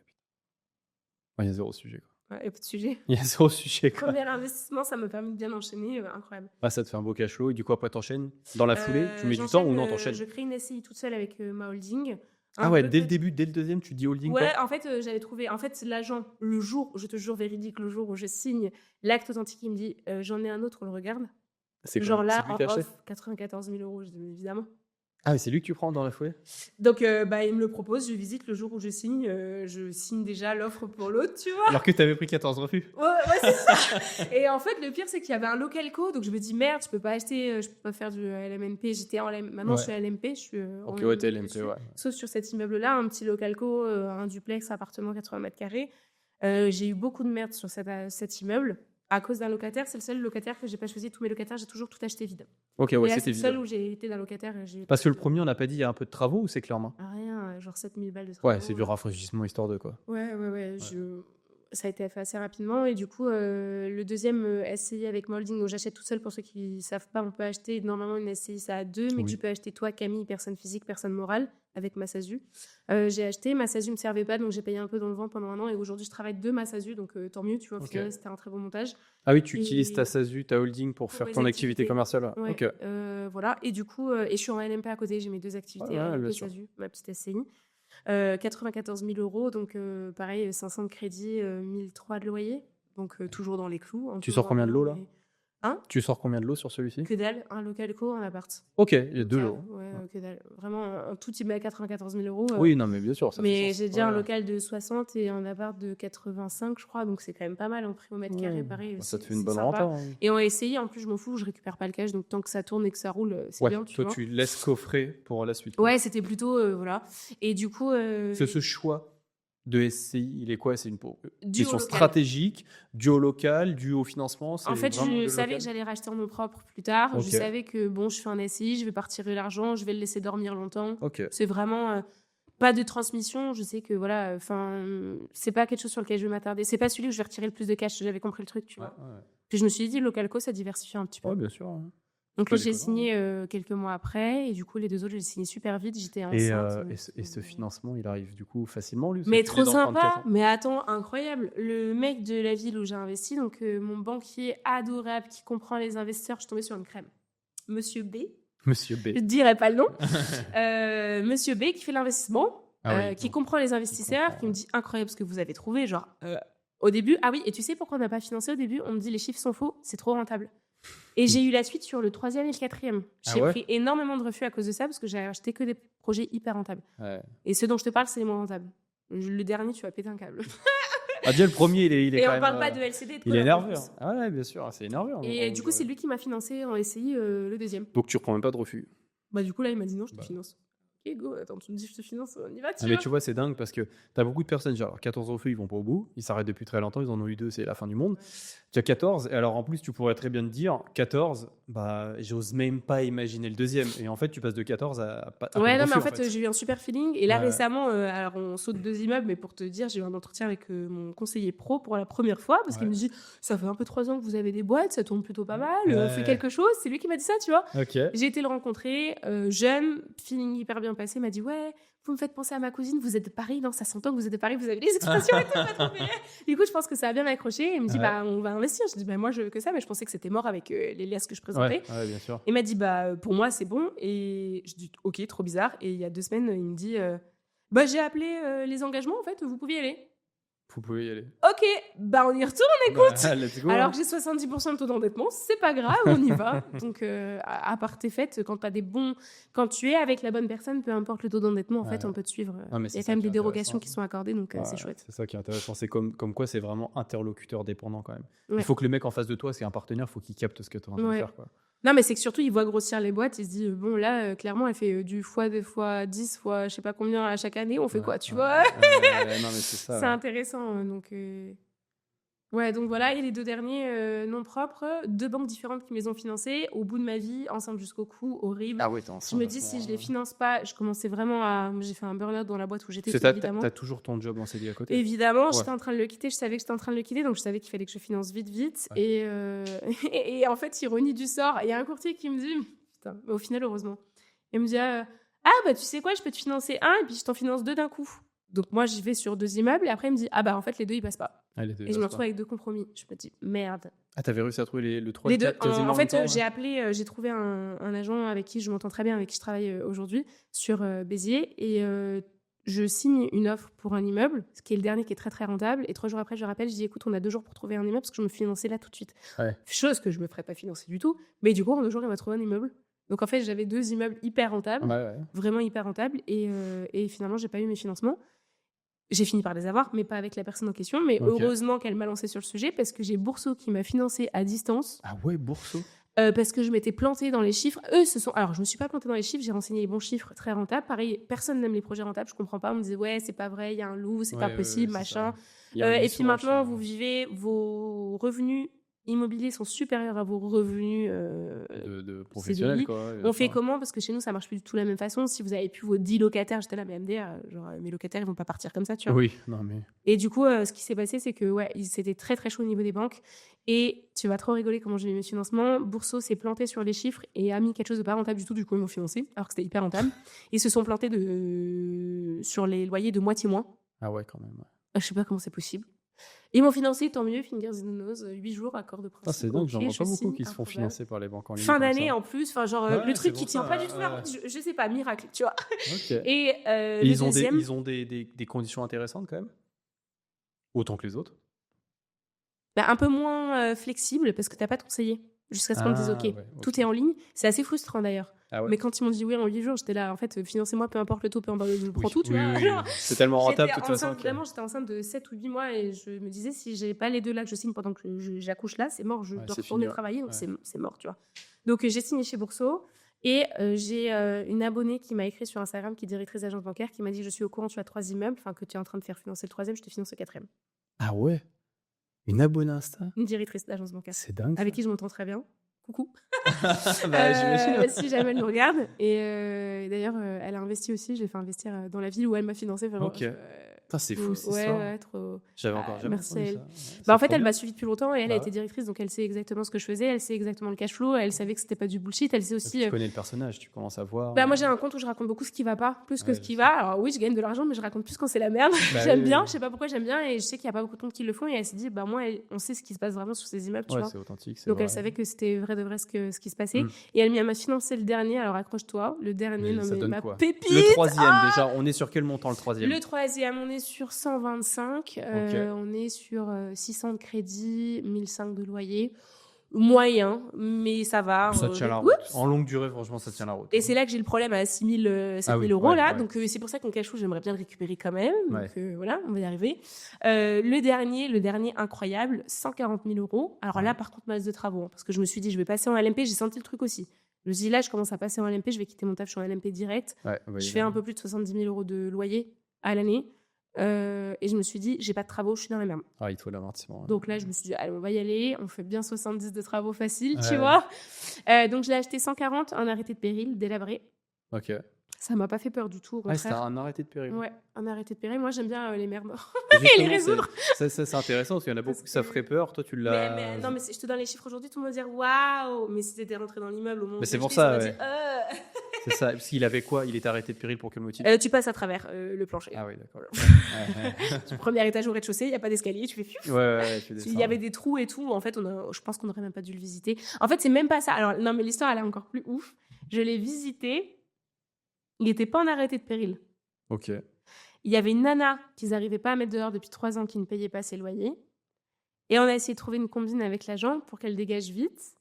Il y a zéro sujet, quoi. Ouais, il y a pas de sujet. Il y a zéro sujet, quoi. Premier investissement, ça me permet de bien enchaîner, incroyable. Ça te fait un beau cash flow et du coup après t'enchaînes dans la foulée, tu mets du temps ou non t'enchaînes? Je crée une SCI toute seule avec ma holding. Dès le début, dès le deuxième, tu dis holding? Ouais, en fait, j'avais trouvé. En fait, l'agent, le jour, je te jure véridique, le jour où je signe l'acte authentique, il me dit j'en ai un autre, on le regarde. C'est quoi? Genre là, en off, 94 000 €, je dis évidemment. Ah, mais c'est lui que tu prends dans la foulée? Donc, il me le propose, je visite le jour où je signe déjà l'offre pour l'autre, tu vois. Alors que tu avais pris 14 refus. Ouais, c'est ça. Et en fait, le pire, c'est qu'il y avait un local co, donc je me dis merde, je peux pas acheter, je peux pas faire du LMNP. J'étais en maintenant, je suis à LMP, je suis. Ok, ouais, t'es LMP, ouais. Sauf sur cet immeuble-là, un petit local co, un duplex, appartement 80 mètres carrés. J'ai eu beaucoup de merde sur cet immeuble. À cause d'un locataire, c'est le seul locataire que j'ai pas choisi. Tous mes locataires, j'ai toujours tout acheté vide. Ok, ouais, c'était vide. C'est le seul où j'ai été d'un locataire. Parce que le premier, on n'a pas dit il y a un peu de travaux ou c'est clairement? Rien, genre 7000 balles de travaux. Ouais, c'est du rafraîchissement histoire de quoi. Ouais. Ça a été fait assez rapidement. Et du coup, le deuxième SCI avec Molding, où j'achète toute seule. Pour ceux qui ne savent pas, on peut acheter normalement une SCI, ça a 2, mais que tu peux acheter toi, Camille, personne physique, personne morale, avec ma SASU. J'ai acheté, ma SASU ne me servait pas, donc j'ai payé un peu dans le vent pendant 1 an. Et aujourd'hui, je travaille de ma SASU, donc tant mieux, tu vois, au final, c'était un très bon montage. Ah oui, tu utilises ta SASU, ta holding pour faire ton activité commerciale. Ouais, ok. Voilà, et du coup, et je suis en LMP à côté, j'ai mes 2 activités, ma SASU, ma petite SCI. 94 000 €, donc pareil, 500 de crédit, 1003 de loyer, donc toujours dans les clous. Tu sors combien de lots là? Hein? Tu sors combien de lots sur celui-ci? Que dalle, un local co, un appart. Ok, il y a 2 lots. Ouais, que dalle. Vraiment, un tout, il met à 94 000 €. Oui, non, mais bien sûr. Ça mais j'ai déjà un local de 60 et un appart de 85, je crois, donc c'est quand même pas mal en prix au mètre carré, pareil. Ça te fait une bonne rente. Hein. Et on a essayé, en plus, je m'en fous, je récupère pas le cash, donc tant que ça tourne et que ça roule, c'est bien. Toi, tu laisses coffrer pour la suite. Ouais, c'était plutôt, voilà. Et du coup. C'est ce choix de SCI, il est quoi? C'est une question local. stratégique, dû au local, dû au financement? En fait, je savais que j'allais racheter en eau propre plus tard. Okay. Je savais que, bon, je fais un SCI, je vais pas retirer l'argent, je vais le laisser dormir longtemps. Okay. C'est vraiment pas de transmission. Je sais que, voilà, c'est pas quelque chose sur lequel je vais m'attarder. C'est pas celui où je vais retirer le plus de cash. J'avais compris le truc, tu vois. Ouais. Puis je me suis dit, Localco, ça diversifie un petit peu. Ouais, bien sûr. Ouais. Donc là, j'ai signé quelques mois après, et du coup, les 2 autres, j'ai signé super vite. J'étais enceinte. Et ce financement, il arrive du coup facilement, lui? Mais trop sympa. Mais attends, incroyable. Le mec de la ville où j'ai investi, donc mon banquier adorable qui comprend les investisseurs, je suis tombée sur une crème. Monsieur B. Monsieur B. Je ne dirai pas le nom. Monsieur B qui fait l'investissement, qui comprend les investisseurs, qui me dit incroyable ce que vous avez trouvé. Genre, au début, ah oui, et tu sais pourquoi on n'a pas financé au début? On me dit les chiffres sont faux, c'est trop rentable. Et j'ai eu la suite sur le 3e et le 4e. J'ai pris énormément de refus à cause de ça parce que j'ai acheté que des projets hyper rentables. Ouais. Et ceux dont je te parle, c'est les moins rentables. Le dernier, tu vas péter un câble. Ah, déjà, le premier, il est et quand même. Et on parle pas de LCD. Il est énerveux. Ah ouais, bien sûr, c'est énerveux. Et du coup, c'est lui qui m'a financé en SCI le 2e. Donc, tu reprends même pas de refus? Bah, du coup, là, il m'a dit non, je te finance. Ok, go, attends, tu me dis je te finance, on y va, mais tu vois, c'est dingue parce que tu as beaucoup de personnes, genre 14 refus, ils vont pas au bout, ils s'arrêtent depuis très longtemps, ils en ont eu 2, c'est la fin du monde. Tu as 14, et alors en plus, tu pourrais très bien te dire 14, bah, j'ose même pas imaginer le 2e. Et en fait, tu passes de 14 à pas. Ouais, non, mais en fait, j'ai eu un super feeling. Et là, récemment, alors on saute 2 immeubles, mais pour te dire, j'ai eu un entretien avec mon conseiller pro pour la première fois parce qu'il me dit ça fait un peu 3 ans que vous avez des boîtes, ça tourne plutôt pas mal, on fait quelque chose. C'est lui qui m'a dit ça, tu vois. Okay. J'ai été le rencontrer, jeune, feeling hyper bien passé, m'a dit ouais. Vous me faites penser à ma cousine, vous êtes de Paris, non, ça s'entend que vous êtes de Paris, vous avez les expressions et tout, pas trop bien. Du coup, je pense que ça a bien accroché. Et il me dit, bah, on va investir. Je dis, bah, moi, je veux que ça, mais je pensais que c'était mort avec les liasses que je présentais. Ouais, bien sûr. Il m'a dit, bah, pour moi, c'est bon. Et je dis, ok, trop bizarre. Et il y a 2 semaines, il me dit, bah, j'ai appelé les engagements, en fait, vous pouvez y aller. Vous pouvez y aller. Ok, bah on y retourne, écoute. Bah, let's go, alors que j'ai 70% de taux d'endettement, c'est pas grave, on y va. Donc à part tes fêtes, quand tu es avec la bonne personne, peu importe le taux d'endettement, en fait, on peut te suivre. Il y a quand même des dérogations qui sont accordées, donc c'est chouette. C'est ça qui est intéressant, c'est comme quoi c'est vraiment interlocuteur dépendant quand même. Ouais. Il faut que le mec en face de toi, c'est un partenaire, il faut qu'il capte ce que tu es en train de faire, quoi. Non, mais c'est que surtout, il voit grossir les boîtes. Il se dit, bon, là, clairement, elle fait du fois 10, fois je sais pas combien à chaque année. On fait quoi, tu vois? Non, mais c'est ça. C'est intéressant. Donc, ouais, donc voilà. Et les 2 derniers non propres, 2 banques différentes qui me les ont financés. Au bout de ma vie, enceinte jusqu'au cou, horrible. Ah ouais, t'es enceinte. Je me dis, si je les finance pas, je commençais vraiment à. J'ai fait un burn-out dans la boîte où j'étais. Évidemment. T'as toujours ton job en CDI à côté? Évidemment, j'étais en train de le quitter. Je savais que j'étais en train de le quitter, donc je savais qu'il fallait que je finance vite. Ouais. Et en fait, ironie du sort, il y a un courtier qui me dit, putain, mais au final, heureusement, il me dit, ah bah tu sais quoi, je peux te financer 1 et puis je t'en finance 2 d'un coup. Donc moi, j'y vais sur 2 immeubles et après, il me dit, ah bah en fait, les 2 ils passent pas. Et je me retrouve avec 2 compromis. Je me dis, merde. Ah, t'avais réussi à trouver le 3 les 2 quasiment en fait, j'ai appelé, j'ai trouvé un agent avec qui je m'entends très bien, avec qui je travaille aujourd'hui sur Béziers, et je signe une offre pour un immeuble, ce qui est le dernier qui est très très rentable, et 3 jours après je rappelle, je dis écoute, on a 2 jours pour trouver un immeuble parce que je me finançais là tout de suite. Ouais. Chose que je me ferais pas financer du tout, mais du coup en 2 jours il m'a trouvé un immeuble. Donc en fait j'avais 2 immeubles hyper rentables, vraiment hyper rentables, et finalement j'ai pas eu mes financements. J'ai fini par les avoir, mais pas avec la personne en question. Mais heureusement qu'elle m'a lancé sur le sujet parce que j'ai Bourseau qui m'a financé à distance. Ah ouais, Bourseau. Parce que je m'étais plantée dans les chiffres. Alors, je me suis pas plantée dans les chiffres, j'ai renseigné les bons chiffres, très rentables. Pareil, personne n'aime les projets rentables, je comprends pas. On me disait, ouais, c'est pas vrai, il y a un loup, c'est pas possible, machin. Et puis maintenant, vous vivez, vos revenus immobiliers sont supérieurs à vos revenus de professionnels, quoi. On fait comment? Parce que chez nous, ça marche plus du tout de la même façon. Si vous avez plus vos 10 locataires, j'étais là, mais MDR, genre, mes locataires, ils vont pas partir comme ça, tu vois. Oui, non, mais. Et du coup, ce qui s'est passé, c'est que, c'était très, très chaud au niveau des banques. Et tu vas trop rigoler comment j'ai eu mes financements. Bourseau s'est planté sur les chiffres et a mis quelque chose de pas rentable du tout. Du coup, ils m'ont financé, alors que c'était hyper rentable. Ils se sont plantés sur les loyers de moitié moins. Ah ouais, quand même. Ouais. Je sais pas comment c'est possible. Ils m'ont financé, tant mieux, fingers in the nose, 8 jours, accord de principe. C'est dingue, j'en vois pas beaucoup qui se font financer par les banques en ligne. Fin d'année en plus, le truc qui tient pas du tout. Je sais pas, miracle, tu vois. Okay. Et ils ont des conditions intéressantes quand même? Autant que les autres? Un peu moins flexible parce que t'as pas de conseiller. Jusqu'à ce qu'on te dise OK. Tout est en ligne. C'est assez frustrant d'ailleurs. Ah ouais. Mais quand ils m'ont dit oui en 8 jours, j'étais là, en fait, financez-moi, peu importe le taux, peu importe, je prends tout, tu vois. Oui. C'est tellement rentable de toute façon. Vraiment, j'étais enceinte de 7 ou 8 mois et je me disais, si j'ai pas les 2 là que je signe pendant que j'accouche là, c'est mort, je dois retourner travailler, donc c'est mort, tu vois. Donc j'ai signé chez Bourseau Et j'ai une abonnée qui m'a écrit sur Instagram, qui est directrice d'agence bancaire, qui m'a dit « Je suis au courant, tu as 3 immeubles, que tu es en train de faire financer le 3e, je te finance le 4e. » Ah ouais? Une abonnée Insta? Une directrice d'agence bancaire. C'est dingue. Avec qui je m'entends très bien. Coucou. J'imagine. Si jamais elle nous regarde. Et d'ailleurs, elle a investi aussi. Je l'ai fait investir dans la ville où elle m'a financé. Ok. Putain, c'est fou cette ouais, histoire. Ouais, trop. J'avais encore jamais merci entendu à ça. elle. En fait, trop elle bien. m'a suivi depuis longtemps et elle a été directrice, donc elle sait exactement ce que je faisais, elle sait exactement le cash flow, elle savait que c'était pas du bullshit, elle sait aussi. Tu connais le personnage, tu commences à voir. Moi, j'ai un compte où je raconte beaucoup ce qui va pas, plus que ce qui va. Alors oui, je gagne de l'argent, mais je raconte plus quand c'est la merde. J'aime bien, je sais pas pourquoi j'aime bien, et je sais qu'il y a pas beaucoup de comptes qui le font. Et elle s'est dit, moi, on sait ce qui se passe vraiment sur ces immeubles, tu vois. C'est authentique. Donc elle savait que c'était vrai de vrai ce qui se passait. Et elle m'a financé le dernier. Alors accroche-toi, le dernier, ma pépite. Le 3e, déjà, on est sur quel montant le 3e? Le 3e, on est sur 125. On est sur 600 de crédit, 1005 de loyer. Moyen, mais ça va. Ça tient la route. En longue durée, franchement, ça tient la route. Et c'est là que j'ai le problème à 6 000 euros, là. Ouais. Donc, c'est pour ça que mon cash flow, j'aimerais bien le récupérer quand même. Donc, voilà, on va y arriver. Le dernier incroyable, 140 000 euros. Alors là, par contre, masse de travaux. Parce que je me suis dit, je vais passer en LMP. J'ai senti le truc aussi. Je me suis dit, là, je commence à passer en LMP. Je vais quitter mon taf, je suis en LMP direct. Je fais un peu plus de 70 000 euros de loyer à l'année. Et je me suis dit, j'ai pas de travaux, je suis dans la merde. Il faut l'amortissement. Donc là, je me suis dit, allez, on va y aller. On fait bien 70 de travaux faciles, tu vois. Donc, je l'ai acheté 140, un arrêté de péril, délabré. Ok. Ça m'a pas fait peur du tout, au contraire. C'était un arrêté de péril. Ouais, un arrêté de péril. Moi, j'aime bien les mères mortes et les résoudre. C'est intéressant parce qu'il y en a beaucoup qui ça ferait peur. Toi, tu l'as. Non, mais je te donne les chiffres aujourd'hui, tout le monde va dire waouh. Mais si t'étais rentré dans l'immeuble au moment où c'est pour ça, dit, C'est ça. Parce qu'il avait quoi? Il était arrêté de péril pour quel motif? Tu passes à travers le plancher. Ah oui, d'accord. Du premier étage au rez-de-chaussée, il n'y a pas d'escalier, tu fais fiu. Il y avait des trous et tout. En fait, je pense qu'on n'aurait même pas dû le visiter. En fait, c'est même pas ça. Alors, non, mais l'histoire, elle est encore plus ouf. Je l'ai visité. Il n'était pas en arrêté de péril. Ok. Il y avait une nana qu'ils n'arrivaient pas à mettre dehors depuis 3 ans qui ne payait pas ses loyers. Et on a essayé de trouver une combine avec l'agent pour qu'elle dégage vite.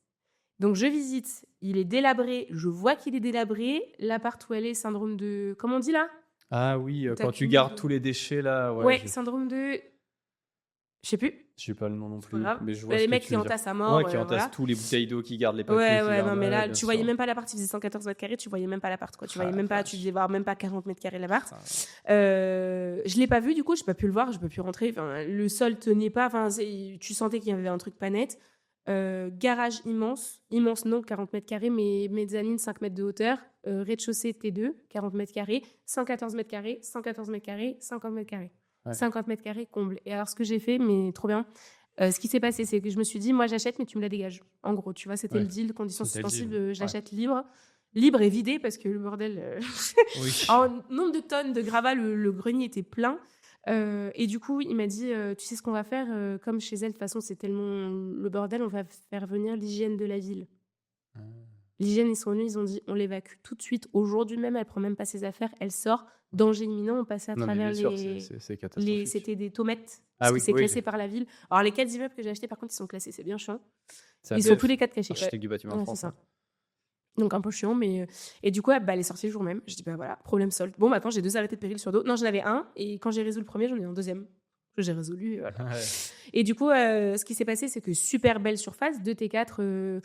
Donc, je visite. Il est délabré. Je vois qu'il est délabré. L'appart où elle est, syndrome de... Comment on dit là? Ah oui, quand tu gardes tous les déchets là. Ouais, syndrome de... Je sais plus. Je sais pas le nom non plus. Mais je vois les mecs qui entassent à mort. Qui entassent tous les bouteilles d'eau, qui gardent les papiers. Non, mais là, tu voyais même pas l'appart, il faisait 114 mètres carrés, tu voyais même pas l'appart, quoi. Tu voyais même pas, tu devais voir même pas 40 mètres carrés l'appart. Je l'ai pas vu, du coup, j'ai pas pu le voir, j'ai pas pu rentrer. Enfin, le sol tenait pas, tu sentais qu'il y avait un truc pas net. Garage immense non, 40 mètres carrés, mais mezzanine 5 mètres de hauteur. Rez-de-chaussée T2, 40 mètres carrés, 114 mètres carrés, 114 mètres carrés, 50 mètres carrés. 50 mètres carrés, comble. Et alors, ce que j'ai fait, mais trop bien, ce qui s'est passé, c'est que je me suis dit, moi, j'achète, mais tu me la dégages. En gros, tu vois, c'était le deal, condition suspensive, je l'achète libre et vidé, parce que le bordel... En nombre de tonnes de gravats, le grenier était plein. Et du coup, il m'a dit, tu sais ce qu'on va faire, comme chez elle, de toute façon, c'est tellement le bordel, on va faire venir l'hygiène de la ville. L'hygiène, ils sont venus, ils ont dit, on l'évacue tout de suite. Aujourd'hui même, elle prend même pas ses affaires, elle sort. Danger imminent, on passait à travers les... C'était des tomates, parce que c'est classé par la ville. Alors, les 4 immeubles que j'ai achetés, par contre, ils sont classés, c'est bien chiant. Ils sont tous les 4 cachés. Architecte du bâtiment en France. C'est ça. Donc, un peu chiant, mais... Et du coup, elle est sortie le jour même. Je dis, voilà, problème solde. Bon, maintenant, j'ai 2 arrêtés de péril sur dos. Non, j'en avais un, et quand j'ai résolu le premier, j'en ai un deuxième. Que j'ai résolu, voilà. Et du coup, ce qui s'est passé, c'est que super belle surface, 2 T4.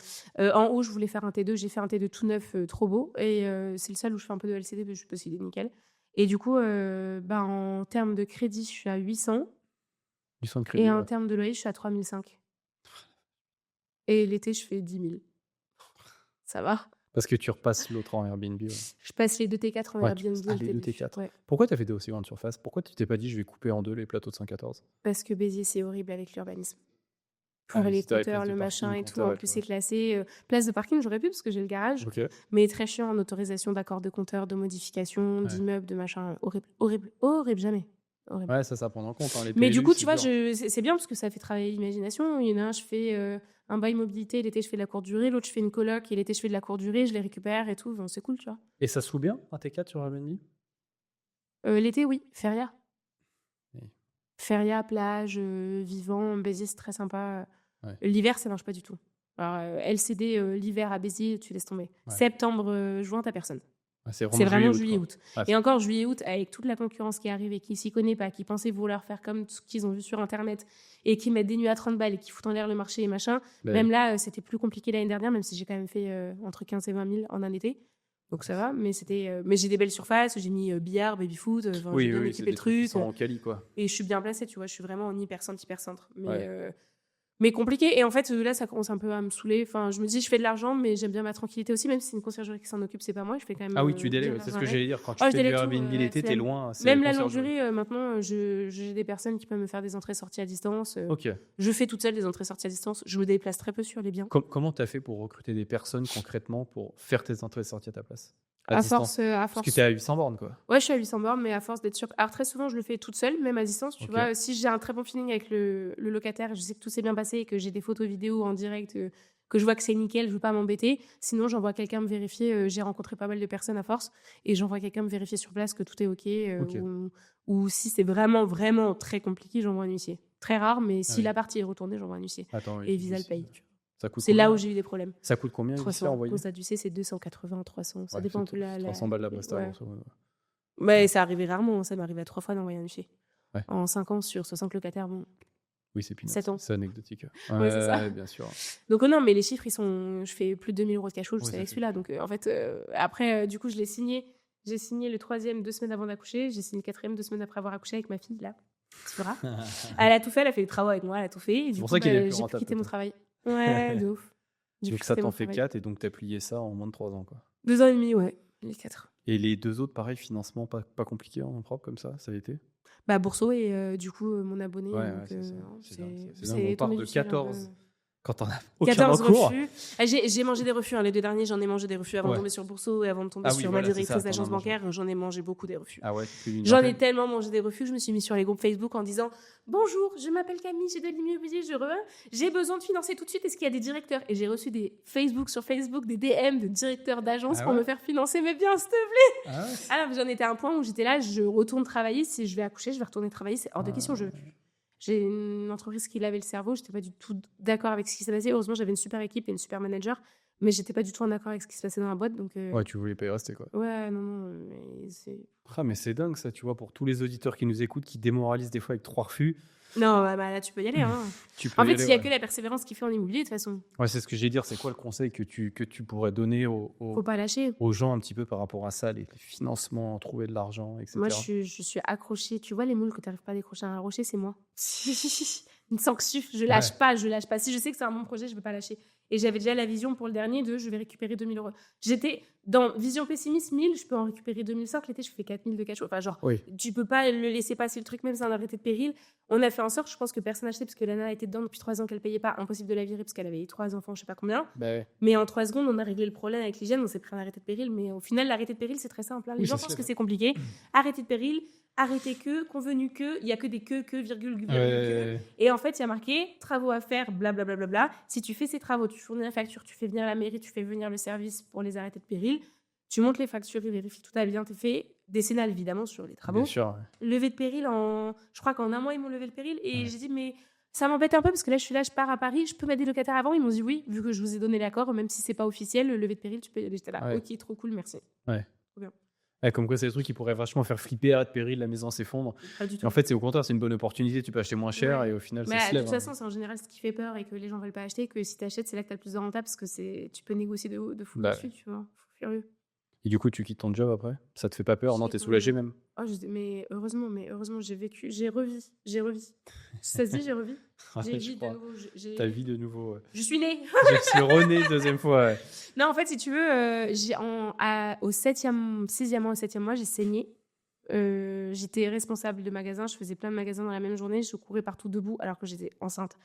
En haut, je voulais faire un T2, j'ai fait un T2 tout neuf, trop beau. Et c'est le seul où je fais un peu de LCD, mais je sais pas s'il est nickel. Et du coup, en termes de crédit, je suis à 800. 800 de crédit. Et en termes de loyer, je suis à 3005. Et l'été, je fais 10 000. Ça va. Parce que tu repasses l'autre en Airbnb. Je passe les 2 T4 en Airbnb. Les 2 T4. Pourquoi tu as fait des aussi grandes surfaces? Pourquoi tu t'es pas dit, je vais couper en 2 les plateaux de 114? Parce que Béziers, c'est horrible avec l'urbanisme. Les compteurs, le machin et tout, en plus c'est classé. Place de parking, j'aurais pu parce que j'ai le garage, mais très chiant en autorisation d'accord de compteurs, de modification, d'immeubles, de machin. Horrible, jamais. Horrible. Ouais, ça prend en compte. Les mais du coup, tu vois, c'est bien parce que ça fait travailler l'imagination. Il y en a un, je fais un bail mobilité, l'été je fais de la courte durée, l'autre je fais une coloc et l'été je fais de la courte durée, je les récupère et tout. Enfin, c'est cool, tu vois. Et ça se loue bien, un T4 sur Airbnb? L'été, oui, feria. Feria, plage, vivant, Béziers, c'est très sympa. L'hiver, ça marche pas du tout. Alors, LCD, l'hiver à Béziers, tu laisses tomber. Septembre, juin, t'as personne. C'est vraiment juillet-août. Ouais, et encore juillet-août, avec toute la concurrence qui arrive et qui s'y connaît pas, qui pensait vouloir faire comme ce qu'ils ont vu sur Internet et qui mettent des nuits à 30 balles et qui foutent en l'air le marché et machin. Même là, c'était plus compliqué l'année dernière, même si j'ai quand même fait entre 15 et 20 000 en un été. Donc ça va, mais j'ai des belles surfaces, j'ai mis billard, baby-foot, j'ai bien équipé le truc. En quali, quoi. Et je suis bien placée, tu vois, je suis vraiment en hyper-centre. Mais compliqué. Et en fait, là, ça commence un peu à me saouler. Enfin, je me dis, je fais de l'argent, mais j'aime bien ma tranquillité aussi, même si c'est une conciergerie qui s'en occupe, c'est pas moi. Je fais quand même. Ah oui, tu délègues, c'est ce que j'allais dire. Quand tu fais du Airbnb l'été, t'es loin. Même la lingerie, maintenant, j'ai des personnes qui peuvent me faire des entrées-sorties à distance. Ok. Je fais toute seule des entrées-sorties à distance. Je me déplace très peu sur les biens. Comment t'as fait pour recruter des personnes concrètement pour faire tes entrées-sorties à ta place? À force. Parce que t'es à 800 bornes, quoi. Ouais, je suis à 800 bornes, mais à force d'être sûre. Alors, très souvent, je le fais toute seule, même à distance. Tu vois, si j'ai un très bon feeling avec le locataire, je sais que tout s'est bien passé et que j'ai des photos vidéo en direct, que je vois que c'est nickel, je veux pas m'embêter. Sinon, j'envoie quelqu'un me vérifier. J'ai rencontré pas mal de personnes à force et j'envoie quelqu'un me vérifier sur place que tout est OK. Ou si c'est vraiment, vraiment très compliqué, j'envoie un huissier. Très rare, mais si la partie est retournée, j'envoie un huissier. Et Visa le paye. C'est là où j'ai eu des problèmes. Ça coûte combien 300. Constat d'huissier, c'est 280, 300. Ça dépend un peu 300 balles la presta. Mais ça arrivait rarement. Ça m'arrivait 3 fois d'envoyer un huissier. En 5 ans, sur 60 locataires, bon. Oui, c'est peanuts. 7 ans. C'est anecdotique. Ouais, c'est ça. Bien sûr. Donc, non, mais les chiffres, ils sont. Je fais plus de 2000 € de cash out avec celui-là. Donc, en fait, après, du coup, je l'ai signé. J'ai signé le 3e 2 semaines avant d'accoucher. J'ai signé le 4e 2 semaines après avoir accouché avec ma fille, là. Tu verras. Elle a tout fait. Elle a fait les travaux avec moi. Elle a tout fait. Et c'est pour ça qu'il est plus j'ai rentable. Quitté mon travail. Ouais, de ouf. Donc ça t'en fait 4 et donc t'as plié ça en moins de 3 ans, quoi. 2 ans et demi, ouais. Les 4. Et les 2 autres, pareil, financement pas compliqué en propre comme ça a été Bourseau et du coup mon abonné. C'est dingue. On part de 14 quand on a aucun 14 recours. refus. J'ai mangé des refus. Les 2 derniers, j'en ai mangé des refus avant de tomber sur Bourseau et avant de tomber sur ma directrice d'agence bancaire. J'en ai mangé beaucoup des refus. J'en ai tellement mangé des refus que je me suis mis sur les groupes Facebook en disant « Bonjour, je m'appelle Camille, j'ai de l'immobilier, j'ai besoin de financer tout de suite. Est-ce qu'il y a des directeurs ?» Et j'ai reçu des sur Facebook, des DM de directeurs d'agence pour me faire financer mes biens, s'il te plaît. Alors j'en étais à un point où j'étais là, je retourne travailler. Si je vais accoucher, je vais retourner travailler. C'est hors de question. J'ai une entreprise qui lavait le cerveau. J'étais pas du tout d'accord avec ce qui s'est passé. Heureusement, j'avais une super équipe et une super manager, mais j'étais pas du tout en accord avec ce qui se passait dans la boîte. Donc, ouais, tu voulais pas y rester, quoi. Ouais, non, mais c'est. Mais c'est dingue, ça, tu vois, pour tous les auditeurs qui nous écoutent, qui démoralisent des fois avec 3 refus. Non, là, tu peux y aller. Hein. En fait, il n'y a que la persévérance qui fait en immobilier, de toute façon. Ouais, c'est ce que j'allais dire. C'est quoi le conseil que tu pourrais donner Faut pas lâcher. aux gens un petit peu par rapport à ça, les financements, trouver de l'argent, etc. Moi, je suis accrochée. Tu vois les moules que tu n'arrives pas à décrocher à un rocher, c'est moi. Une sanctif, je lâche pas. Si je sais que c'est un bon projet, je ne veux pas lâcher. Et j'avais déjà la vision pour le dernier de je vais récupérer 2 000 €. J'étais dans vision pessimiste, 1 000, je peux en récupérer 2 500. L'été, je fais 4 000 de cash. Enfin, genre, tu peux pas le laisser passer le truc, même sans arrêter de péril. On a fait en sorte, je pense que personne n'a acheté parce que Lana était dedans depuis 3 ans qu'elle payait pas. Impossible de la virer parce qu'elle avait 3 enfants, je sais pas combien. Mais en 3 secondes, on a réglé le problème avec l'hygiène, on s'est pris un arrêté de péril. Mais au final, l'arrêté de péril, c'est très simple. Les gens pensent que c'est compliqué. Arrêté de péril. Arrêté que, convenu que, il n'y a que des virgule. Et en fait, il y a marqué travaux à faire, blablabla. Bla, bla, bla. Si tu fais ces travaux, tu fournis la facture, tu fais venir la mairie, tu fais venir le service pour les arrêtés de péril, tu montes les factures, ils vérifient tout a bien été fait, décennal évidemment sur les travaux. Bien sûr. Levé de péril, je crois qu'en un mois, ils m'ont levé le péril. Et j'ai dit, mais ça m'embête un peu parce que là, je pars à Paris, je peux mettre des locataires avant. Ils m'ont dit oui, vu que je vous ai donné l'accord, même si c'est pas officiel, le levé de péril, tu peux y aller. J'étais là, ok, trop cool, merci. Ouais. Trop bien. Comme quoi, c'est des trucs qui pourraient vachement faire flipper, arrêt de péril, la maison s'effondre. Pas du tout. Et en fait, c'est au contraire, c'est une bonne opportunité. Tu peux acheter moins cher et au final, ça se lève. De toute façon, c'est en général ce qui fait peur et que les gens veulent pas acheter. Que si tu achètes, c'est là que tu as le plus de rentable parce que tu peux négocier de fou dessus, tu vois. Furieux. Et du coup, tu quittes ton job après ? Ça te fait pas peur ? Non, t'es soulagé même ? Mais heureusement, j'ai revu. Ça se dit, j'ai revu. J'ai vie de nouveau. Ta vie de nouveau. Ouais. Je suis née. Je suis renée deuxième fois. Ouais. Non, en fait, si tu veux, au 6e mois, au 7e mois, j'ai saigné. J'étais responsable de magasin, je faisais plein de magasins dans la même journée, je courais partout debout alors que j'étais enceinte.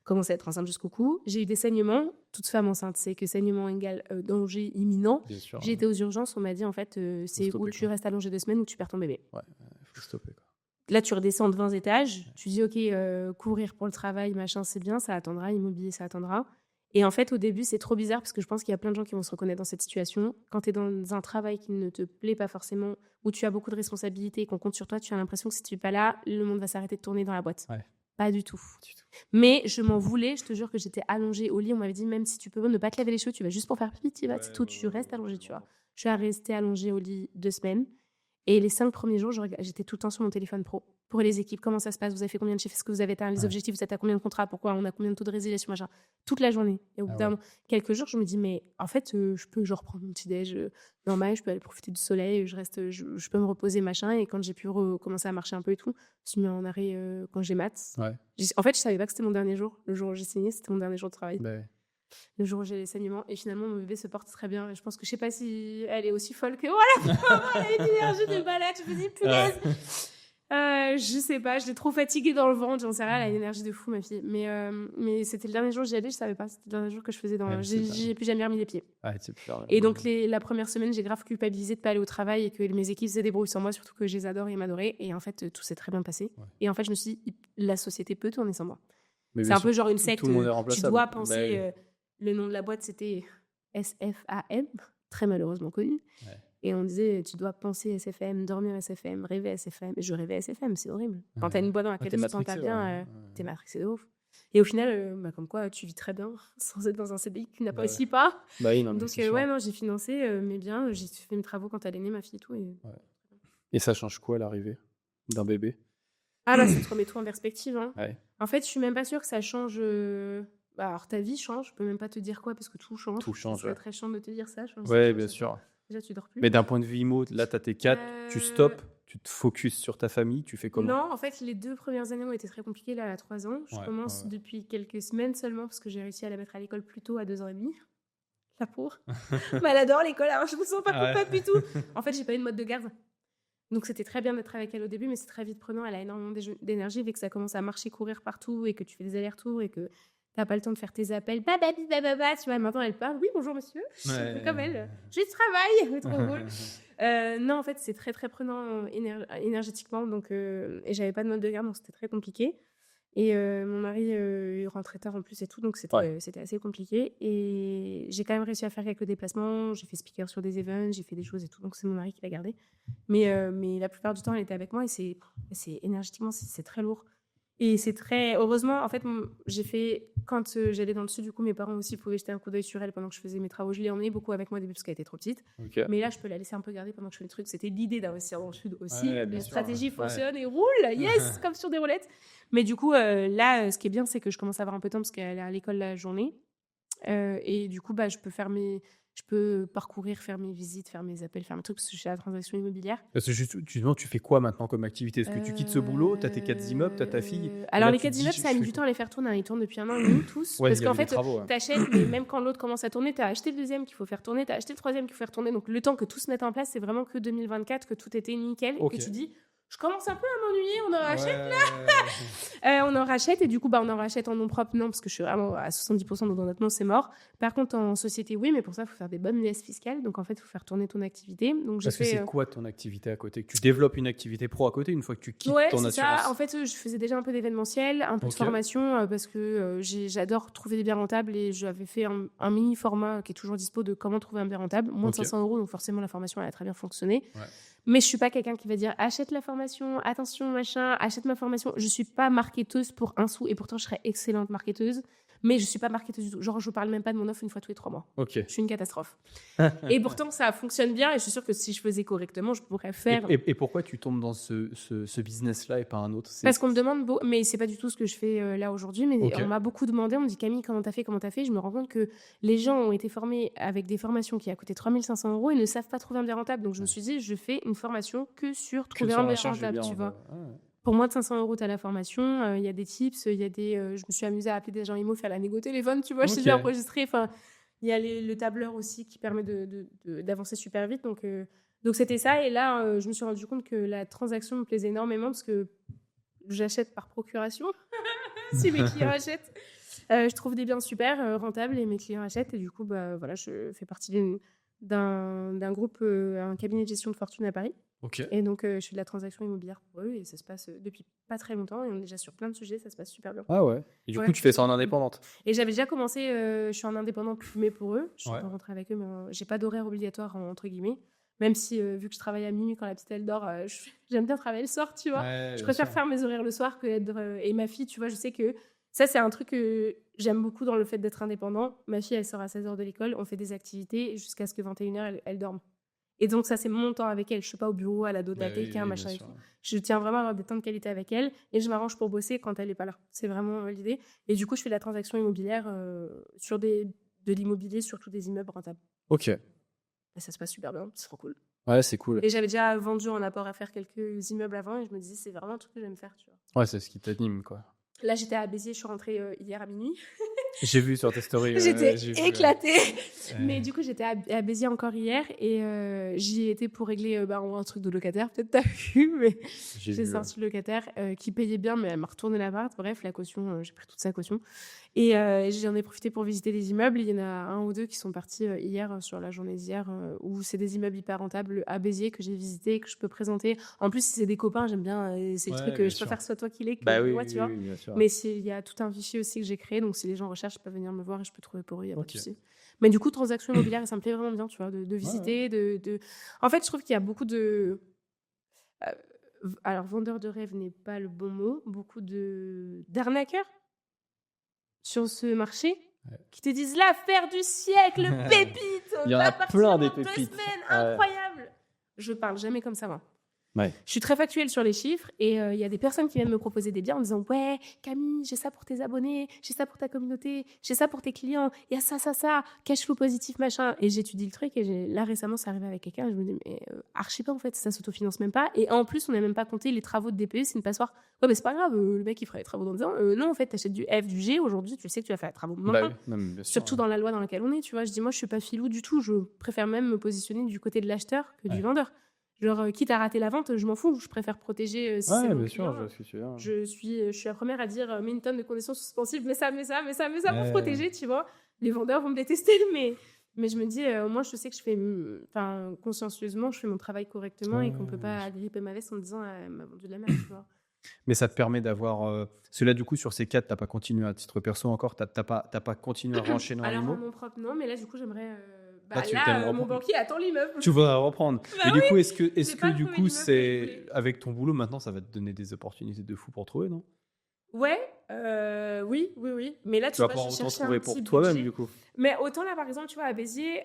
Commençais à être enceinte jusqu'au cou. J'ai eu des saignements. Toute femme enceinte sait que saignement égale danger imminent. J'ai été aux urgences, on m'a dit en fait c'est où tu restes allongé 2 semaines ou tu perds ton bébé. Faut stopper quoi. Là tu redescends de 20 étages, tu dis ok courir pour le travail machin c'est bien, ça attendra, immobilier ça attendra. Et en fait, au début, c'est trop bizarre parce que je pense qu'il y a plein de gens qui vont se reconnaître dans cette situation. Quand tu es dans un travail qui ne te plaît pas forcément, où tu as beaucoup de responsabilités et qu'on compte sur toi, tu as l'impression que si tu n'es pas là, le monde va s'arrêter de tourner dans la boîte. Pas du tout. Mais je m'en voulais, je te jure que j'étais allongée au lit. On m'avait dit, même si tu peux ne pas te laver les cheveux, tu vas juste pour faire pipi, c'est tout, tu restes allongée, tu vois. Je suis restée allongée au lit 2 semaines. Et les 5 premiers jours, j'étais tout le temps sur mon téléphone pro. Pour les équipes, comment ça se passe? Vous avez fait combien de chiffres? Est-ce que vous avez atteint les objectifs? Vous êtes à combien de contrats? Pourquoi? On a combien de taux de résiliation? Machin. Toute la journée. Et au bout d'un quelques jours, je me dis, mais en fait, je peux reprendre mon petit-déj normal, je peux aller profiter du soleil, je peux me reposer, machin. Et quand j'ai pu recommencer à marcher un peu et tout, je me suis mis en arrêt quand j'ai maths. En fait, je savais pas que c'était mon dernier jour. Le jour où j'ai saigné, c'était mon dernier jour de travail. Le jour où j'ai les saignements. Et finalement, mon bébé se porte très bien. Et je pense que je sais pas si elle est aussi folle que moi. Elle a une énergie de balade. Je me dis, punaise. Je sais pas, je l'ai trop fatiguée dans le ventre. J'en sais rien, elle a une énergie de fou, ma fille. Mais c'était le dernier jour que j'y allais, je savais pas. C'était le dernier jour que je faisais dans. J'ai plus jamais remis les pieds. Et donc, la première semaine, j'ai grave culpabilisé de pas aller au travail et que mes équipes se débrouillent sans moi, surtout que je les adore et m'adoraient. Et en fait, tout s'est très bien passé. Et en fait, je me suis dit, la société peut tourner sans moi. C'est un peu genre une secte. Tu dois penser. Le nom de la boîte, c'était SFAM, très malheureusement connu. Et on disait, tu dois penser SFM, dormir SFM, rêver SFM. Et je rêvais SFM, c'est horrible. Quand t'as une boîte dans laquelle tu te sens pas bien, t'es matrixé de ouf. Et au final, comme quoi, tu vis très bien sans être dans un CDI que tu n'apprécies pas. Donc, j'ai financé mes biens, j'ai fait mes travaux quand elle est née, ma fille et tout. Et ça change quoi, l'arrivée d'un bébé? Ça te remet tout en perspective. Hein. En fait, je suis même pas sûre que ça change... alors, ta vie change, je peux même pas te dire quoi, parce que tout change. Tout change, c'est très chiant de te dire ça. Bien sûr. Déjà, tu dors plus. Mais d'un point de vue IMO, là, t'as tes 4, tu stoppes, tu te focuses sur ta famille, tu fais comment? Non, en fait, les 2 premières années ont été très compliquées, là, à 3 ans. Je commence depuis quelques semaines seulement, parce que j'ai réussi à la mettre à l'école plus tôt, à 2 ans et demi. La pauvre. Mais elle adore l'école, alors je me sens pas coupable du tout. En fait, j'ai pas eu de mode de garde. Donc, c'était très bien d'être avec elle au début, mais c'est très vite prenant. Elle a énormément d'énergie, vu que ça commence à marcher, courir partout, et que tu fais des allers-retours, et que t'as pas le temps de faire tes appels. Tu vois, maintenant, elle parle. Oui, bonjour, monsieur. Comme elle. J'ai du travail. Trop cool. Non, en fait, c'est très, très prenant énergétiquement. Donc, et j'avais pas de mode de garde, donc c'était très compliqué. Et mon mari rentrait tard en plus et tout, donc c'était assez compliqué. Et j'ai quand même réussi à faire quelques déplacements. J'ai fait speaker sur des events, j'ai fait des choses et tout, donc c'est mon mari qui l'a gardé. Mais la plupart du temps, elle était avec moi et c'est énergétiquement, c'est très lourd. Et c'est très... Heureusement, en fait, j'ai fait... Quand j'allais dans le sud, du coup, mes parents aussi pouvaient jeter un coup d'œil sur elle pendant que je faisais mes travaux. Je l'ai emmenée beaucoup avec moi au début parce qu'elle était trop petite. Mais là, je peux la laisser un peu garder pendant que je fais les trucs. C'était l'idée d'investir dans le sud aussi. La stratégie fonctionne et roule, yes, comme sur des roulettes. Mais du coup, là, ce qui est bien, c'est que je commence à avoir un peu de temps parce qu'elle est à l'école la journée. Et du coup, je peux parcourir, faire mes visites, faire mes appels, faire mes trucs parce que je suis à la transaction immobilière. Parce que justement, tu fais quoi maintenant comme activité? Est-ce que tu quittes ce boulot? Tu as tes 4 immeubles, tu as ta fille? Alors, les 4 immeubles, ça a mis du temps à les faire tourner. Ils tournent depuis 1 an et demi, tous. Parce qu'en fait, tu achètes, mais même quand l'autre commence à tourner, tu as acheté le deuxième qu'il faut faire tourner, tu as acheté le troisième qu'il faut faire tourner. Donc, le temps que tout se mette en place, c'est vraiment que 2024 que tout était nickel. Et que tu dis, je commence un peu à m'ennuyer, on en rachète là. On en rachète et du coup, on en rachète en nom propre, non, parce que je suis vraiment à 70%, donc dans notre nom, c'est mort. Par contre, en société, oui, mais pour ça, il faut faire des bonnes liasses fiscales. Donc en fait, il faut faire tourner ton activité. Donc, parce que c'est quoi ton activité à côté? Tu développes une activité pro à côté une fois que tu quittes ton assurance? Ça. En fait, je faisais déjà un peu d'événementiel, un peu de formation, parce que j'adore trouver des biens rentables et j'avais fait un mini format qui est toujours dispo de comment trouver un bien rentable, moins de 500 €, donc forcément, la formation, elle a très bien fonctionné. Mais je suis pas quelqu'un qui va dire achète la formation, attention machin, achète ma formation. Je suis pas marketeuse pour un sou et pourtant je serais excellente marketeuse. Mais je suis pas marketeuse du tout. Genre, je parle même pas de mon offre une fois tous les 3 mois. Je suis une catastrophe. Et pourtant, ça fonctionne bien et je suis sûre que si je faisais correctement, je pourrais faire. Et pourquoi tu tombes dans ce business-là et pas un autre? Parce qu'on me demande, mais c'est pas du tout ce que je fais là aujourd'hui. Mais on m'a beaucoup demandé. On me dit Camille, comment t'as fait? Je me rends compte que les gens ont été formés avec des formations qui a coûté 3 500 € et ne savent pas trouver un bien rentable. Donc je me suis dit, je fais une formation que sur trouver un bien rentable, tu vois. Pour moins de 500 €, tu as la formation, il y a des tips, il y a je me suis amusée à appeler des agents IMO, faire la négo téléphone, tu vois, je t'ai déjà enregistré. Enfin, il y a le tableur aussi qui permet d'avancer super vite. Donc c'était ça. Et là, je me suis rendu compte que la transaction me plaisait énormément parce que j'achète par procuration. Si mes clients achètent, je trouve des biens super rentables et mes clients achètent. Et du coup, voilà, je fais partie d'un groupe, un cabinet de gestion de fortune à Paris. Et donc, je fais de la transaction immobilière pour eux et ça se passe depuis pas très longtemps et on est déjà sur plein de sujets, ça se passe super bien. Ah ouais. Et du coup, tu fais ça en indépendante? Et j'avais déjà commencé, je suis en indépendante, mais pour eux, je suis pas rentrée avec eux, mais j'ai pas d'horaire obligatoire, entre guillemets. Même si, vu que je travaille à minuit quand la petite elle dort, j'aime bien travailler le soir, tu vois. Je préfère faire mes horaires le soir que être. Et ma fille, tu vois, je sais que ça, c'est un truc que j'aime beaucoup dans le fait d'être indépendant. Ma fille, elle sort à 16h de l'école, on fait des activités jusqu'à ce que 21h, elle dorme. Et donc, ça, c'est mon temps avec elle. Je suis pas au bureau à la dos de quelqu'un, machin et tout. Je tiens vraiment à avoir des temps de qualité avec elle et je m'arrange pour bosser quand elle est pas là. C'est vraiment l'idée. Et du coup, je fais de la transaction immobilière sur de l'immobilier, surtout des immeubles rentables. Ok. Et ça se passe super bien. C'est trop cool. Ouais, c'est cool. Et j'avais déjà vendu en apport à faire quelques immeubles avant et je me disais, c'est vraiment un truc que j'aime faire, tu vois. Ouais, c'est ce qui t'anime, quoi. Là, j'étais à Béziers, je suis rentrée hier à minuit. J'ai vu sur tes stories. J'étais éclatée. Mais du coup, j'étais à Béziers encore hier et j'y étais pour régler un truc de locataire. Peut-être t'as vu, mais j'ai sorti le locataire qui payait bien, mais elle m'a retourné l'appart. Bref, la caution, j'ai pris toute sa caution. Et j'en ai profité pour visiter des immeubles. Il y en a un ou deux qui sont partis hier, sur la journée d'hier, où c'est des immeubles hyper rentables à Béziers que j'ai visités, que je peux présenter. En plus, si c'est des copains, j'aime bien. C'est le truc que je préfère soit toi qui l'es que moi, tu vois. Oui, bien sûr. Mais il y a tout un fichier aussi que j'ai créé. Donc, si les gens recherchent, ils peuvent venir me voir et je peux trouver pour eux. Il n'y a pas de souci. Mais du coup, transaction immobilière, ça me plaît vraiment bien, tu vois, de visiter. En fait, je trouve qu'il y a beaucoup de... alors, vendeur de rêve n'est pas le bon mot. Beaucoup d'arnaqueurs sur ce marché qui te disent l'affaire du siècle, pépite. Il y en a plein des pépites. 2 semaines, incroyable. Je parle jamais comme ça, moi. Ouais. Je suis très factuelle sur les chiffres et il y a des personnes qui viennent me proposer des biens en disant ouais Camille, j'ai ça pour tes abonnés, j'ai ça pour ta communauté, j'ai ça pour tes clients, il y a ça, cash flow positif machin, et j'étudie le truc et là récemment c'est arrivé avec quelqu'un et je me dis mais archi pas en fait, ça s'autofinance même pas et en plus on n'a même pas compté les travaux de DPE, c'est une passoire. Ouais mais c'est pas grave, le mec il fera les travaux dans 10 ans. Non en fait t'achètes du F, du G, aujourd'hui tu sais que tu vas faire les travaux maintenant. Surtout dans la loi dans laquelle on est, tu vois. Je dis moi je suis pas filou du tout, je préfère même me positionner du côté de l'acheteur que du vendeur. Genre, quitte à rater la vente, je m'en fous. Je préfère protéger si c'est mon client. Je suis la première à dire mets une tonne de conditions suspensives, mets ça pour protéger, tu vois. Les vendeurs vont me détester, mais je me dis, au moins, je sais que je fais, consciencieusement, je fais mon travail correctement et qu'on peut pas gripper ma veste en me disant, elle m'a vendu de la merde, tu vois. Mais ça te permet d'avoir... Cela, du coup, sur ces 4, tu n'as pas continué à titre perso encore, tu n'as pas continué à renchaîner en IMO. Alors, mon propre, non, mais là, du coup, j'aimerais... mon banquier attend l'immeuble. Tu voudrais reprendre. Mais du coup, est-ce que du coup, c'est avec ton boulot maintenant, ça va te donner des opportunités de fou pour trouver, non ? Ouais, oui. Mais là, tu vas pouvoir autant trouver pour budget. toi-même, du coup. Mais autant là, par exemple, tu vois, à Béziers,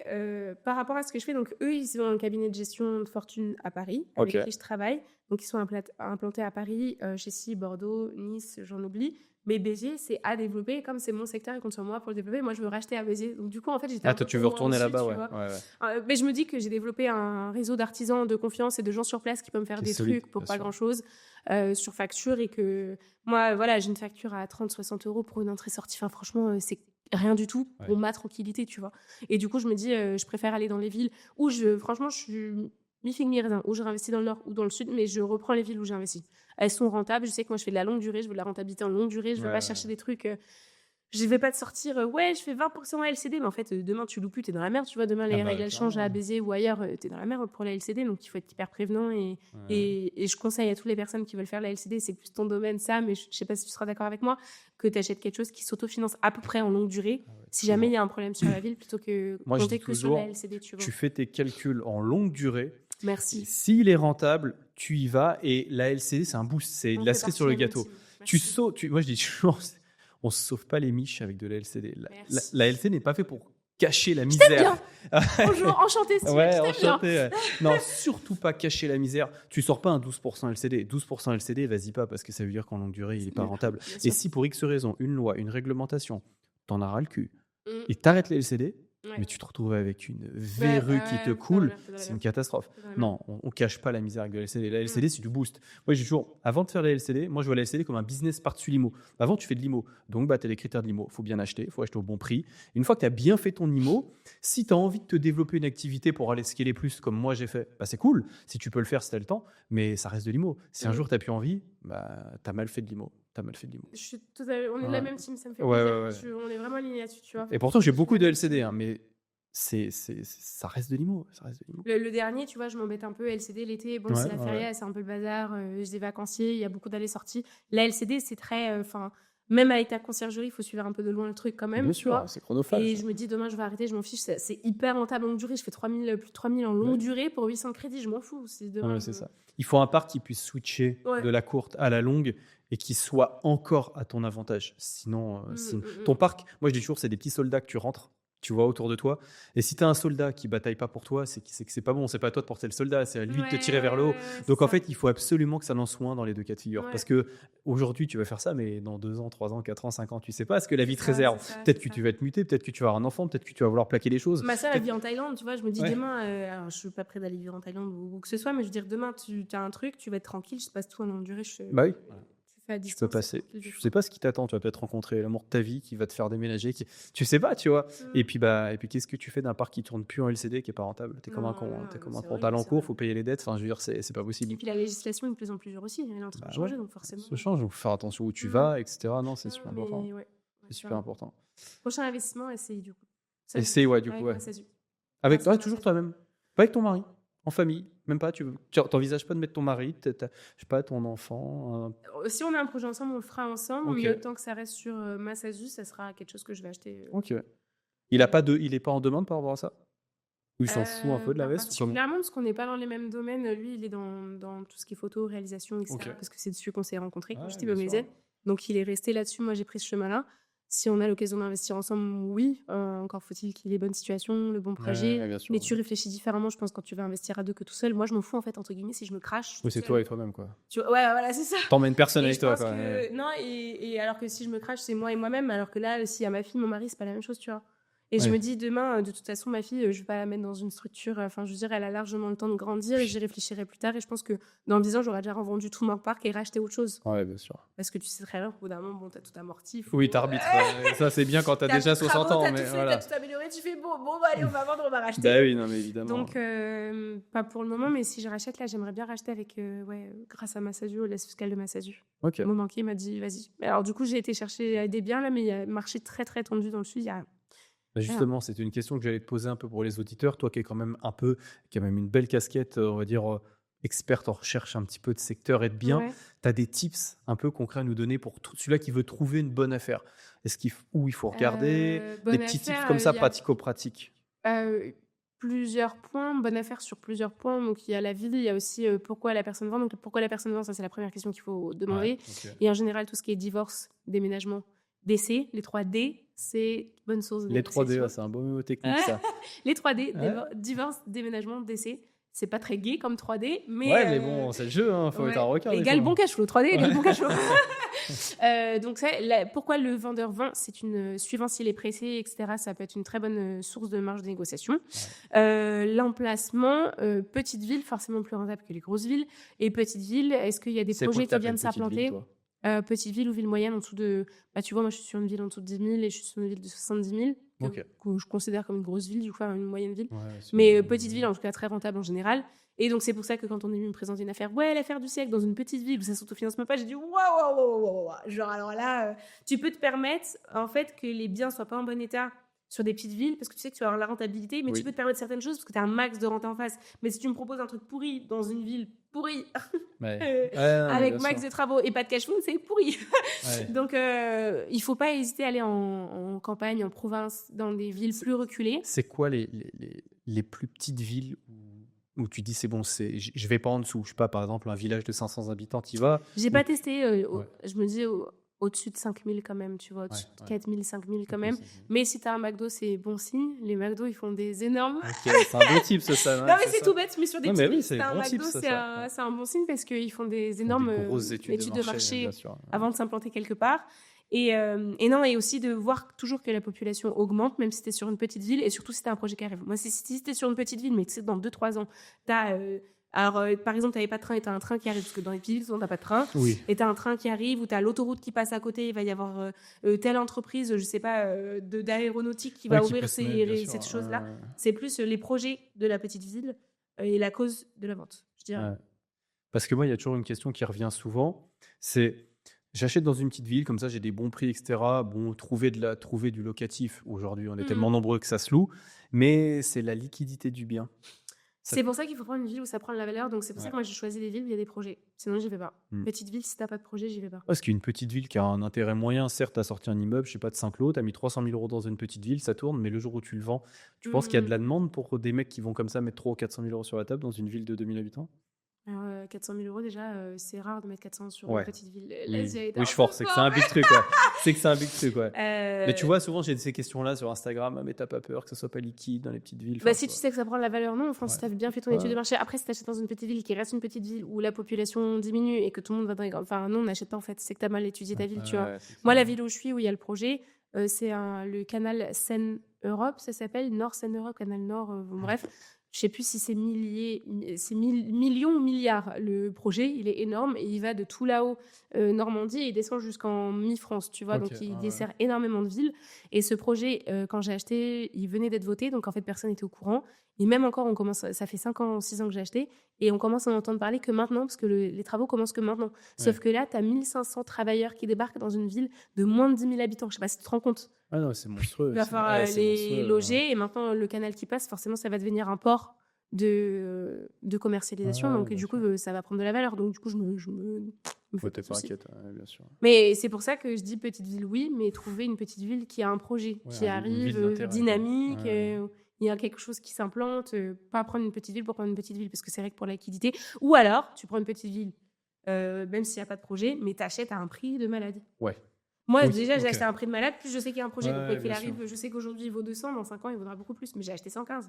par rapport à ce que je fais, donc eux, ils ont un cabinet de gestion de fortune à Paris, avec qui je travaille. Donc, ils sont implantés à Paris, Chessy, Bordeaux, Nice, j'en oublie. Mais Béziers, c'est à développer. Comme c'est mon secteur et compte sur moi pour le développer, moi, je veux racheter à Béziers. Donc, du coup, en fait, j'étais. Toi, tu veux retourner là-bas, ouais. Mais je me dis que j'ai développé un réseau d'artisans de confiance et de gens sur place qui peuvent me faire des trucs pour pas grand-chose sur facture. Et que moi, voilà, j'ai une facture à 30-60 euros pour une entrée-sortie. Enfin, franchement, c'est rien du tout pour ma tranquillité, tu vois. Et du coup, je me dis, je préfère aller dans les villes où franchement, je suis mi-figue, mi-raisin, où j'ai investi dans le nord ou dans le sud, mais je reprends les villes où j'ai investi. Elles sont rentables. Je sais que moi, je fais de la longue durée. Je veux de la rentabilité en longue durée. Je veux pas chercher des trucs. Je vais pas te sortir, je fais 20% à LCD, mais en fait, demain, tu loupes plus, t'es dans la merde. Tu vois, demain, les règles, elles changent à Béziers ou ailleurs, t'es dans la merde pour la LCD. Donc, il faut être hyper prévenant. Et je conseille à toutes les personnes qui veulent faire la LCD, c'est plus ton domaine, ça, mais je sais pas si tu seras d'accord avec moi, que tu achètes quelque chose qui s'autofinance à peu près en longue durée, si jamais il y a un problème sur la ville, plutôt que compter que sur la LCD, tu vois. Tu fais tes calculs en longue durée. Merci. S'il est rentable, tu y vas. Et la LCD, c'est un boost, c'est de la cerise sur le gâteau. Moi, je dis toujours, on ne sauve pas les miches avec de la LCD. La LCD n'est pas fait pour cacher la misère. Je t'aime bien. Bonjour, enchanté. Enchanté. Non, surtout pas cacher la misère. Tu sors pas un 12% LCD. 12% LCD, vas-y pas, parce que ça veut dire qu'en longue durée, il n'est pas rentable. Et si pour X raison, une loi, une réglementation, t'en as ras le cul, et t'arrêtes les LCD, mais tu te retrouves avec une verrue qui te coule, c'est une catastrophe. Non, on cache pas la misère avec de la LCD. La LCD, c'est du boost. Moi, j'ai toujours, avant de faire la LCD, moi, je vois la LCD comme un business par-dessus l'IMO. Avant, tu fais de l'IMO. Donc, tu as les critères de l'IMO. Il faut bien acheter, il faut acheter au bon prix. Une fois que tu as bien fait ton IMO, si tu as envie de te développer une activité pour aller scaler plus, comme moi, j'ai fait, c'est cool. Si tu peux le faire, si tu as le temps, mais ça reste de l'IMO. Si un jour, tu n'as plus envie, tu as mal fait de l'IMO. On est de la même team, ça me fait plaisir. On est vraiment alignés là-dessus, tu vois. Et pourtant, j'ai beaucoup de LCD, mais ça reste de l'IMO. Le dernier, tu vois, je m'embête un peu. LCD, l'été, c'est la feria, c'est un peu le bazar. J'ai des vacanciers, il y a beaucoup d'allées-sorties. La LCD, c'est très... même avec ta conciergerie, il faut suivre un peu de loin le truc quand même. Bien sûr, c'est chronophage. Et je me dis, demain, je vais arrêter, je m'en fiche. C'est hyper rentable en longue durée. Je fais plus de 3000 en longue durée pour 800 crédits, je m'en fous. C'est ça. Il faut un parc qui puisse switcher de la courte à la longue et qui soit encore à ton avantage. Sinon, ton parc, moi je dis toujours, c'est des petits soldats que tu rentres. tu vois autour de toi. Et si tu as un soldat qui bataille pas pour toi, c'est que c'est pas bon. C'est pas à toi de porter le soldat, c'est à lui de te tirer vers le haut. Donc en fait, il faut absolument que ça n'en soit un dans les deux cas de figure. Parce que aujourd'hui, tu vas faire ça, mais dans 2 ans, 3 ans, 4 ans, 5 ans, tu sais pas ce que la vie te réserve. Peut-être que tu vas être muté, peut-être que tu vas avoir un enfant, peut-être que tu vas vouloir plaquer les choses. Ma sœur, elle vit en Thaïlande, tu vois. Je me dis demain, alors je suis pas prête d'aller vivre en Thaïlande ou que ce soit, mais je veux dire, demain, tu as un truc, tu vas être tranquille, je passe tout en longue durée. Bah oui. Tu peux passer. Je sais pas ce qui t'attend. Tu vas peut-être rencontrer l'amour de ta vie qui va te faire déménager. Tu sais pas, tu vois. Et puis qu'est-ce que tu fais d'un parc qui tourne plus en LCD, qui est pas rentable? T'es comme un con. T'es comme un con. T'as l'encours, faut payer les dettes. Enfin, je veux dire, c'est pas possible. Et puis la législation est de plus en plus dure aussi. Elle est en train de changer, donc forcément. Ça change. Donc faut faire attention où tu vas, etc. Non, c'est super important. C'est super important. Prochain investissement, SCI du coup. SCI, du coup, ouais. Avec toi, toujours toi-même. Pas avec ton mari. En famille, même pas. Tu n'envisages pas de mettre ton mari, je sais pas, ton enfant. Si on a un projet ensemble, on le fera ensemble. Mais tant que ça reste sur Massazu, ça sera quelque chose que je vais acheter. Ok. Il est pas en demande par rapport à ça? Ou il s'en fout un peu de la veste? Particulièrement parce qu'on n'est pas dans les mêmes domaines. Lui, il est dans tout ce qui est photo, réalisation, etc. Parce que c'est dessus qu'on s'est rencontrés quand j'étais biomédienne. Donc il est resté là-dessus. Moi, j'ai pris ce chemin-là. Si on a l'occasion d'investir ensemble, oui. Encore faut-il qu'il ait les bonnes situations, le bon projet. Mais tu réfléchis différemment, je pense, quand tu vas investir à deux que tout seul. Moi, je m'en fous, en fait, entre guillemets, si je me crache. Oui, c'est toi et toi-même, quoi. Ouais, voilà, c'est ça. T'emmènes personne avec toi, quoi. Non, et alors que si je me crache, c'est moi et moi-même. Alors que là, s'il y a ma fille, mon mari, c'est pas la même chose, tu vois. Et je me dis, demain, de toute façon, ma fille, je vais pas la mettre dans une structure. Enfin, je veux dire, elle a largement le temps de grandir et j'y réfléchirai plus tard. Et je pense que dans 10 ans, j'aurai déjà revendu tout mon parc et racheté autre chose. Ouais, bien sûr. Parce que tu sais très bien qu'au bout d'un moment, bon, t'as tout amorti. Oui, t'arbitres. Ça, c'est bien quand t'as déjà 60 ans. Mais t'as tout amélioré, tu fais bon, allez, on va vendre, on va racheter. Bah oui, non, mais évidemment. Donc, pas pour le moment, mais si je rachète, là, j'aimerais bien racheter avec, grâce à Massazu, au l'aise fiscal de Massazu. Ok. Mon banquier m'a dit, vas-y. Alors, du coup, j'ai été chercher des biens là, mais il y a un marché très, très tendu dans le sud. Justement, c'était une question que j'allais te poser un peu pour les auditeurs. Toi qui es quand même qui a même une belle casquette, on va dire, experte en recherche un petit peu de secteur et de biens, tu as des tips un peu concrets à nous donner pour celui-là qui veut trouver une bonne affaire? Où il faut regarder des petits tips comme ça, pratico-pratiques? Plusieurs points, bonne affaire sur plusieurs points. Donc, il y a la ville, il y a aussi pourquoi la personne vend. Donc, pourquoi la personne vend, ça, c'est la première question qu'il faut demander. Et en général, tout ce qui est divorce, déménagement, décès, les 3D, c'est bonne source. Les 3D, c'est un beau mot technique, ça. Les 3D, divorce, déménagement, décès. C'est pas très gai comme 3D, mais... Ouais, mais bon, c'est le jeu, hein. Faut être un requin. Égale bon cash flow, 3D égale bon cash flow. Donc, pourquoi le vendeur vend? Suivant s'il est pressé, etc., ça peut être une très bonne source de marge de négociation. L'emplacement, petite ville, forcément plus rentable que les grosses villes. Et petite ville, est-ce qu'il y a des projets qui viennent de s'implanter? Petite ville ou ville moyenne en dessous de... tu vois, moi, je suis sur une ville en dessous de 10 000 et je suis sur une ville de 70 000, que je considère comme une grosse ville, du coup, une moyenne ville. Mais petite ville, en tout cas, très rentable en général. Et donc, c'est pour ça que quand on est venu me présenter une affaire, l'affaire du siècle, dans une petite ville où ça s'autofinance même pas, j'ai dit, waouh. Genre, alors là, tu peux te permettre, en fait, que les biens soient pas en bon état sur des petites villes, parce que tu sais que tu vas avoir la rentabilité, mais tu peux te permettre certaines choses parce que tu as un max de rentée en face. Mais si tu me proposes un truc pourri dans une ville pourrie, avec max de travaux et pas de cash flow, c'est pourri. Donc, il faut pas hésiter à aller en campagne, en province, dans des villes plus reculées. C'est quoi les plus petites villes où tu dis c'est bon, je vais pas en dessous? Je sais pas, par exemple, un village de 500 habitants, tu y vas? J'ai pas testé. Je me dis... au-dessus de 5 000 quand même, tu vois, au-dessus de 4 000, 5 000 quand même. Mais si tu as un McDo, c'est bon signe. Les McDo, ils font des énormes... c'est un bon type, ça. Non, mais c'est tout bête, mais sur des petits... c'est un bon type, c'est un bon signe parce qu'ils font des énormes études de marché avant de s'implanter quelque part. Et aussi de voir toujours que la population augmente, même si tu es sur une petite ville, et surtout si tu as un projet qui arrive. Moi, si tu es sur une petite ville, mais que dans 2-3 ans, tu as... Alors, par exemple, tu n'avais pas de train et tu as un train qui arrive, parce que dans les petites villes, tu n'as pas de train. Oui. Et tu as un train qui arrive, ou tu as l'autoroute qui passe à côté, il va y avoir telle entreprise, je ne sais pas, d'aéronautique qui va ouvrir cette chose-là. C'est plus les projets de la petite ville et la cause de la vente, je dirais. Ouais. Parce que moi, il y a toujours une question qui revient souvent, c'est j'achète dans une petite ville, comme ça j'ai des bons prix, etc. Bon, trouver du locatif, aujourd'hui on est tellement nombreux que ça se loue, mais c'est la liquidité du bien. C'est pour ça qu'il faut prendre une ville où ça prend de la valeur. Donc, c'est pour ça que moi, j'ai choisi des villes où il y a des projets. Sinon, j'y vais pas. Petite ville, si t'as pas de projet, j'y vais pas. Parce qu'une petite ville qui a un intérêt moyen, certes, t'as sorti un immeuble, je sais pas, de Saint-Cloud, t'as mis 300 000 € dans une petite ville, ça tourne, mais le jour où tu le vends, tu penses qu'il y a de la demande pour des mecs qui vont comme ça mettre 300 ou 400 000 € sur la table dans une ville de 2000 habitants? Alors, 400 000 euros, déjà, c'est rare de mettre 400 sur une petite ville. Oui, je force, c'est que c'est un big truc. C'est que c'est un big truc, Mais tu vois, souvent, j'ai ces questions-là sur Instagram. Mais t'as pas peur que ça soit pas liquide dans les petites villes? Si tu sais que ça prend de la valeur, non. Enfin, si t'as bien fait ton étude de marché. Après, si t'achètes dans une petite ville qui reste une petite ville où la population diminue et que tout le monde va dans les... Enfin, non, on n'achète pas, en fait. C'est que t'as mal étudié ta ville, tu vois. Moi, la ville où je suis, où il y a le projet, c'est le canal Seine-Europe, ça s'appelle. Nord-Seine-Europe, canal Nord, bref. Je ne sais plus si c'est millions ou milliards. Le projet, il est énorme et il va de tout là-haut, Normandie, et il descend jusqu'en mi-France, tu vois. Donc, il dessert énormément de villes. Et ce projet, quand j'ai acheté, il venait d'être voté. Donc, en fait, personne n'était au courant. Et même encore, ça fait 5 ans, 6 ans que j'ai acheté. Et on commence à en entendre parler que maintenant, parce que les travaux commencent que maintenant. Sauf que là, tu as 1500 travailleurs qui débarquent dans une ville de moins de 10 000 habitants. Je ne sais pas si tu te rends compte. Ah non, c'est monstrueux. Il va falloir les loger. Et maintenant, le canal qui passe, forcément, ça va devenir un port de commercialisation. Donc, du coup, ça va prendre de la valeur. Donc, du coup, je me t'es pas inquiète, bien sûr. Mais c'est pour ça que je dis petite ville, oui, mais trouver une petite ville qui a un projet, qui arrive, dynamique, il y a quelque chose qui s'implante. Pas prendre une petite ville pour prendre une petite ville, parce que c'est vrai que pour la liquidité. Ou alors, tu prends une petite ville, même s'il n'y a pas de projet, mais tu achètes à un prix de malade. Ouais. Moi, déjà, j'ai acheté à un prix de malade, plus je sais qu'il y a un projet. Donc, quoi qu'il arrive, je sais qu'aujourd'hui, il vaut 200, dans 5 ans, il vaudra beaucoup plus. Mais j'ai acheté 115.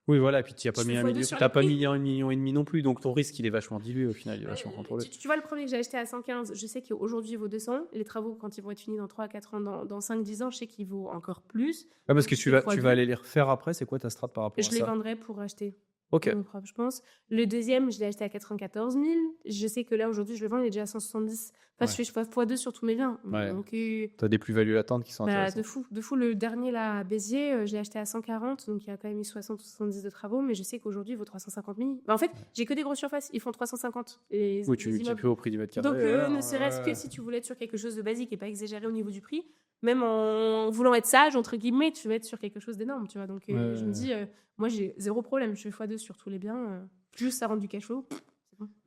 Oui, voilà, et puis tu n'as pas mis 1 million, t'as pas mis 1,5 million non plus, donc ton risque, il est vachement dilué au final, il est vachement contrôlé. Tu vois, le premier que j'ai acheté à 115, je sais qu'aujourd'hui, il vaut 200. Les travaux, quand ils vont être finis dans 3 à 4 ans, dans 5-10 ans, je sais qu'il vaut encore plus. Parce que tu vas aller les refaire après, c'est quoi ta strat par rapport à ça? Je les vendrai pour acheter. Ok. Propre, je pense. Le deuxième, je l'ai acheté à 94 000. Je sais que là, aujourd'hui, je le vends, il est déjà à 170. Enfin, je fais x2 sur tous mes biens. Donc, t'as des plus-values latentes qui sont intéressantes. De fou. Le dernier, là, à Béziers, je l'ai acheté à 140. Donc, il y a quand même eu 60 ou 70 de travaux. Mais je sais qu'aujourd'hui, il vaut 350 000. En fait, j'ai que des grosses surfaces. Ils font 350. Oui, tu multiplies au prix du mètre carré. Donc, ne serait-ce que si tu voulais être sur quelque chose de basique et pas exagéré au niveau du prix, même en voulant être sage, entre guillemets, tu vas être sur quelque chose d'énorme, tu vois. Donc, je me dis, moi, j'ai zéro problème. Je fais x2 sur tous les biens. Juste ça rend du cash flow.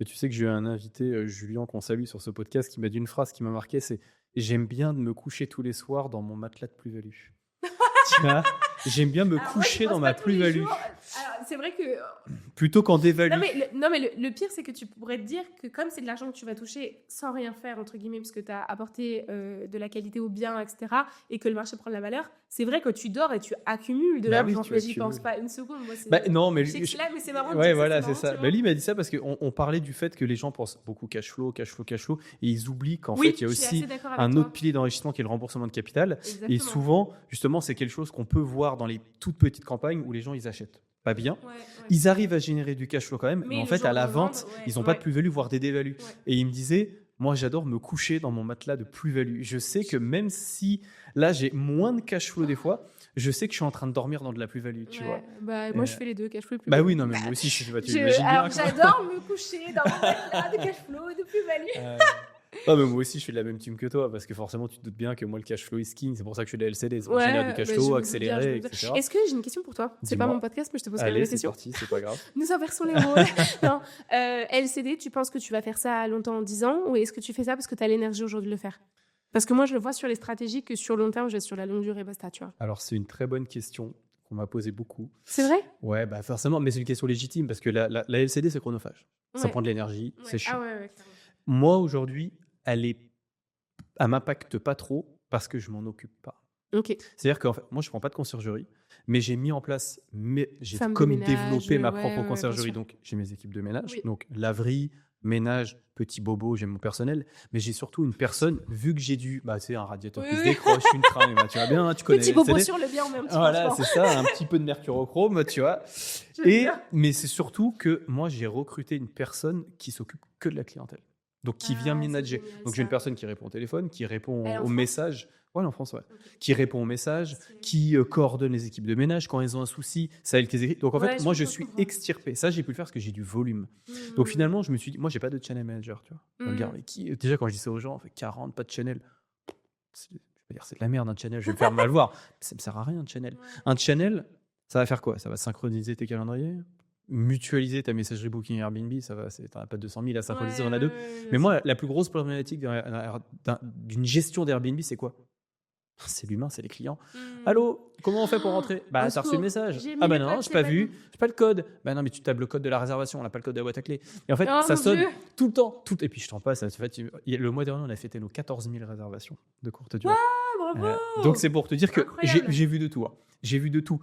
Mais tu sais que j'ai eu un invité, Julien, qu'on salue sur ce podcast, qui m'a dit une phrase qui m'a marqué, c'est « J'aime bien de me coucher tous les soirs dans mon matelas de plus-value. » Tu vois, j'aime bien me coucher dans ma plus-value. Alors, c'est vrai que... Plutôt qu'en dévalue. Non, mais le pire, c'est que tu pourrais te dire que comme c'est de l'argent que tu vas toucher sans rien faire, entre guillemets, parce que tu as apporté de la qualité au bien, etc., et que le marché prend de la valeur, c'est vrai que tu dors et tu accumules de l'argent. Mais j'y pense pas une seconde. Moi, non, mais je sais que là, mais c'est marrant. Ouais, voilà, c'est ça. Lui, il m'a dit ça parce qu'on parlait du fait que les gens pensent beaucoup cash flow, et ils oublient qu'en fait, il y a aussi un autre pilier d'enrichissement qui est le remboursement de capital. Exactement. Et souvent, justement, c'est quelque chose qu'on peut voir dans les toutes petites campagnes où les gens, ils achètent pas bien. Ils arrivent à générer du cash flow quand même, mais en fait, à la vente, ils n'ont pas de plus-value, voire des dévalues. Et il me disait, moi, j'adore me coucher dans mon matelas de plus-value. Je sais que même si là, j'ai moins de cash flow des fois, je sais que je suis en train de dormir dans de la plus-value, tu vois. Moi, je fais les deux, cash flow et plus-value. Oui, non, mais moi aussi, je suis pas. Alors, j'adore me coucher dans mon matelas de cash flow et de plus-value. Mais moi aussi, je fais de la même team que toi, parce que forcément, tu te doutes bien que moi, le cash flow is king. C'est pour ça que je fais de la LCD. C'est pour générer du cash flow, accéléré, etc. Est-ce que j'ai une question pour toi? C'est pas mon podcast, mais je te pose quand même une question. Allez, c'est parti, c'est pas grave. Nous inversons les rôles. Non. LCD, tu penses que tu vas faire ça longtemps, en 10 ans, ou est-ce que tu fais ça parce que tu as l'énergie aujourd'hui de le faire? Parce que moi, je le vois sur les stratégies que sur long terme, je vais sur la longue durée, basta, tu vois. Alors, c'est une très bonne question qu'on m'a posée beaucoup. C'est vrai? Ouais, forcément, mais c'est une question légitime, parce que la LCD, c'est chronophage. Ça prend de l'énergie, c'est chiant. Moi, aujourd'hui, elle m'impacte pas trop parce que je m'en occupe pas. Okay. C'est-à-dire que fait, moi, je prends pas de conciergerie, mais j'ai mis en place, j'ai développé ma propre conciergerie. Donc, j'ai mes équipes de ménage, donc laverie, ménage, petit bobo, j'ai mon personnel, mais j'ai surtout une personne, vu que j'ai c'est un radiateur qui se décroche, une trame, tu vois bien, tu connais. Petit bobo sur le bien en même temps. Voilà, c'est ça, un petit peu de mercurochrome, tu vois. Mais c'est surtout que moi, j'ai recruté une personne qui s'occupe que de la clientèle. Donc, qui vient manager. Donc, j'ai une personne qui répond au téléphone, qui répond aux messages. Ouais, en France, qui répond aux messages, qui coordonne les équipes de ménage. Quand elles ont un souci, ça aide les équipes. Donc, en fait, moi, je suis extirpé. Ça, j'ai pu le faire parce que j'ai du volume. Donc, finalement, je me suis dit, moi, j'ai pas de channel manager, tu vois. Regarde, déjà, quand je dis ça aux gens, on fait 40, pas de channel. Je vais dire, c'est de la merde, un channel. Je vais me faire mal voir. Ça me sert à rien, un channel. Un channel, ça va faire quoi? Ça va synchroniser tes calendriers, mutualiser ta messagerie Booking Airbnb, ça va, t'en as pas 200 000 à synchroniser, on a deux. Mais moi, la plus grosse problématique d'une gestion d'Airbnb, c'est quoi? C'est l'humain, c'est les clients. Allô, comment on fait pour rentrer? Bah, t'as reçu le message. Ah bah non, j'ai pas vu. J'ai pas le code. Bah non, mais tu tapes le code de la réservation, on n'a pas le code de la boîte à clés. Et en fait, ça sonne tout le temps. Et puis je t'en passe. En fait, le mois dernier, on a fêté nos 14 000 réservations de courte durée. Bravo. Donc c'est pour te dire que j'ai vu de tout. Hein. J'ai vu de tout.